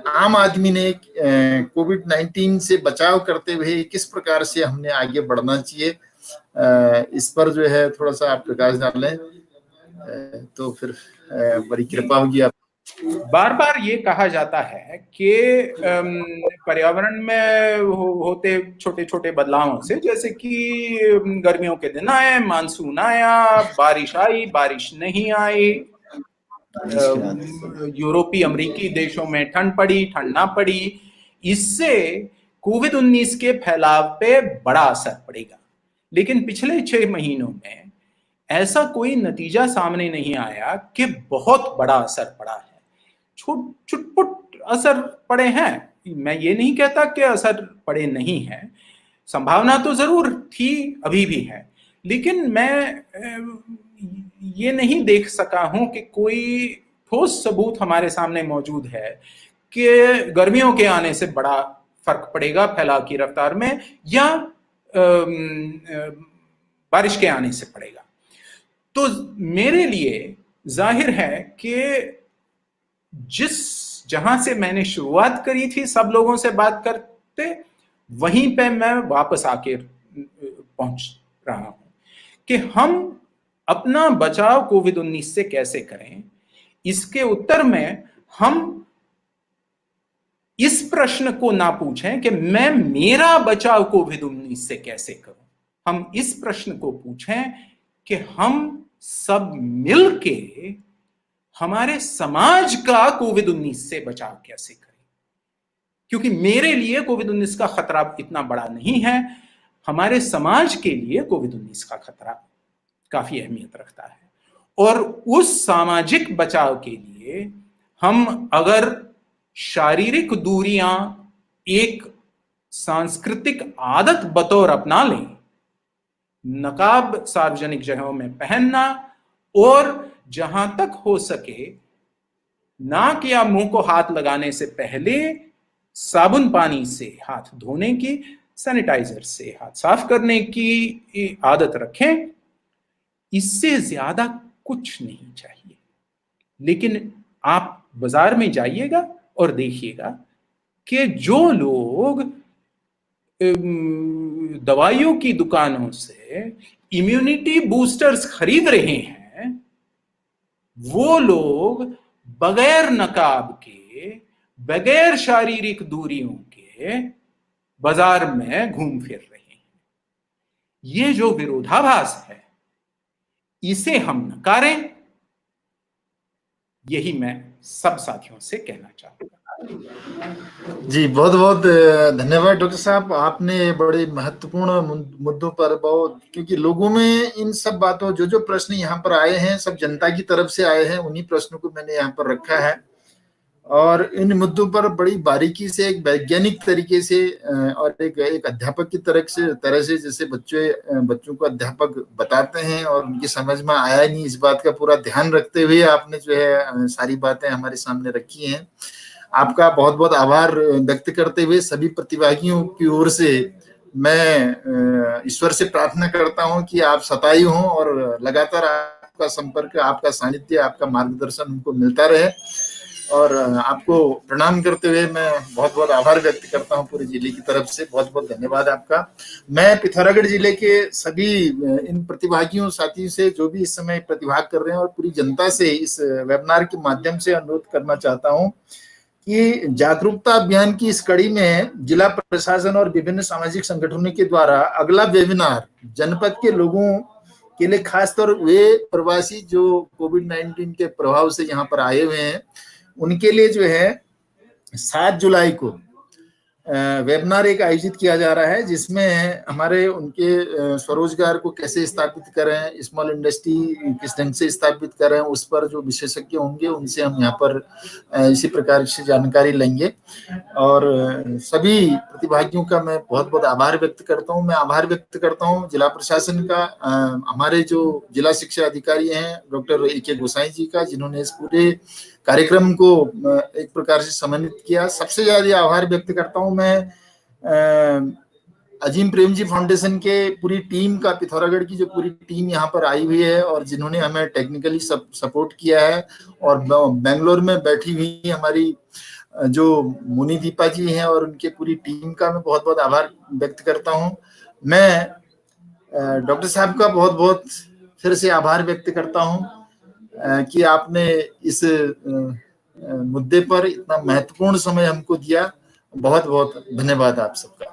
आम आदमी ने कोविड-19 से बचाव करते हुए किस प्रकार से हमने आगे बढ़ना चाहिए, इस पर जो है थोड़ा सा आप प्रकाश डालें तो फिर बड़ी कृपा होगी। आप बार बार ये कहा जाता है कि पर्यावरण में होते छोटे छोटे बदलावों से, जैसे कि गर्मियों के दिन आए, मानसून आया, बारिश आई, बारिश नहीं आई, यूरोपीय अमेरिकी देशों में ठंड पड़ी, ठंड ना पड़ी, इससे कोविड-19 के फैलाव पे बड़ा असर पड़ेगा। लेकिन पिछले 6 महीनों में ऐसा कोई नतीजा सामने नहीं आया कि बहुत बड़ा असर पड़ा है। छुटपुट असर पड़े हैं, मैं ये नहीं कहता कि असर पड़े नहीं है, संभावना तो जरूर थी, अभी भी है, लेकिन मैं ये नहीं देख सका हूं कि कोई ठोस सबूत हमारे सामने मौजूद है कि गर्मियों के आने से बड़ा फर्क पड़ेगा फैलाव की रफ्तार में, या बारिश के आने से पड़ेगा। तो मेरे लिए जाहिर है कि जहां से मैंने शुरुआत करी थी सब लोगों से बात करते, वहीं पे मैं वापस आके पहुंच रहा हूं कि हम अपना बचाव कोविड-19 से कैसे करें। इसके उत्तर में हम इस प्रश्न को ना पूछें कि मैं मेरा बचाव कोविड-19 से कैसे करूं, हम इस प्रश्न को पूछें कि हम सब मिलके हमारे समाज का कोविड-19 से बचाव कैसे करें। क्योंकि मेरे लिए कोविड-19 का खतरा इतना बड़ा नहीं है, हमारे समाज के लिए कोविड-19 का खतरा काफी अहमियत रखता है। और उस सामाजिक बचाव के लिए हम अगर शारीरिक दूरियां एक सांस्कृतिक आदत बतौर अपना लें, नकाब सार्वजनिक जगहों में पहनना, और जहां तक हो सके नाक या मुंह को हाथ लगाने से पहले साबुन पानी से हाथ धोने की, सैनिटाइजर से हाथ साफ करने की आदत रखें, इससे ज्यादा कुछ नहीं चाहिए। लेकिन आप बाजार में जाइएगा और देखिएगा कि जो लोग दवाइयों की दुकानों से इम्यूनिटी बूस्टर्स खरीद रहे हैं, वो लोग बगैर नकाब के, बगैर शारीरिक दूरियों के बाजार में घूम फिर रहे हैं। ये जो विरोधाभास है, इसे हम नकारें, यही मैं सब साथियों से कहना चाहूंगा। जी बहुत बहुत धन्यवाद डॉक्टर साहब, आपने बड़े महत्वपूर्ण मुद्दों पर बहुत, क्योंकि लोगों में इन सब बातों जो प्रश्न यहाँ पर आए हैं सब जनता की तरफ से आए हैं, उन्हीं प्रश्नों को मैंने यहाँ पर रखा है और इन मुद्दों पर बड़ी बारीकी से एक वैज्ञानिक तरीके से और एक अध्यापक की तरह से जैसे बच्चों को अध्यापक बताते हैं और उनकी समझ में आया नहीं, इस बात का पूरा ध्यान रखते हुए आपने जो है सारी बातें हमारे सामने रखी हैं। आपका बहुत बहुत आभार व्यक्त करते हुए सभी प्रतिभागियों की ओर से मैं ईश्वर से प्रार्थना करता हूं कि आप सताई हों और लगातार आपका संपर्क, आपका सानिध्य, आपका मार्गदर्शन हमको मिलता रहे। और आपको प्रणाम करते हुए मैं बहुत बहुत आभार व्यक्त करता हूं पूरे जिले की तरफ से। बहुत बहुत धन्यवाद आपका। मैं पिथौरागढ़ जिले के सभी इन प्रतिभागियों साथियों से जो भी इस समय प्रतिभाग कर रहे हैं और पूरी जनता से इस वेबिनार के माध्यम से अनुरोध करना चाहता हूं कि जागरूकता अभियान की इस कड़ी में जिला प्रशासन और विभिन्न सामाजिक संगठनों के द्वारा अगला वेबिनार जनपद के लोगों के लिए, खासतौर वे प्रवासी जो कोविड-19 के प्रभाव से यहाँ पर आए हुए हैं, उनके लिए जो है 7 जुलाई को वेबिनार एक आयोजित किया जा रहा है, जिसमें हमारे उनके स्वरोजगार को कैसे स्थापित करें, स्मॉल इंडस्ट्री किस ढंग से स्थापित करें, उस पर जो विशेषज्ञ होंगे उनसे हम यहाँ पर इसी प्रकार से जानकारी लेंगे। और सभी प्रतिभागियों का मैं बहुत बहुत आभार व्यक्त करता हूँ। मैं आभार व्यक्त करता हूँ जिला प्रशासन का, हमारे जो जिला शिक्षा अधिकारी हैं डॉक्टर ए.के. गोसाई जी का, जिन्होंने इस पूरे कार्यक्रम को एक प्रकार से समन्वित किया। सबसे ज्यादा आभार व्यक्त करता हूं मैं अजीम प्रेम जी फाउंडेशन के पूरी टीम का, पिथौरागढ़ की जो पूरी टीम यहाँ पर आई हुई है और जिन्होंने हमें टेक्निकली सपोर्ट किया है, और बेंगलोर में बैठी हुई हमारी जो मुनि दीपा जी हैं और उनके पूरी टीम का मैं बहुत बहुत आभार व्यक्त करता हूं। मैं डॉक्टर साहब का बहुत बहुत फिर से आभार व्यक्त करता हूं कि आपने इस मुद्दे पर इतना महत्वपूर्ण समय हमको दिया। बहुत बहुत धन्यवाद आप सबका।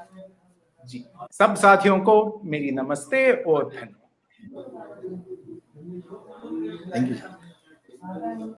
जी, सब साथियों को मेरी नमस्ते और धन्यवाद। Thank you.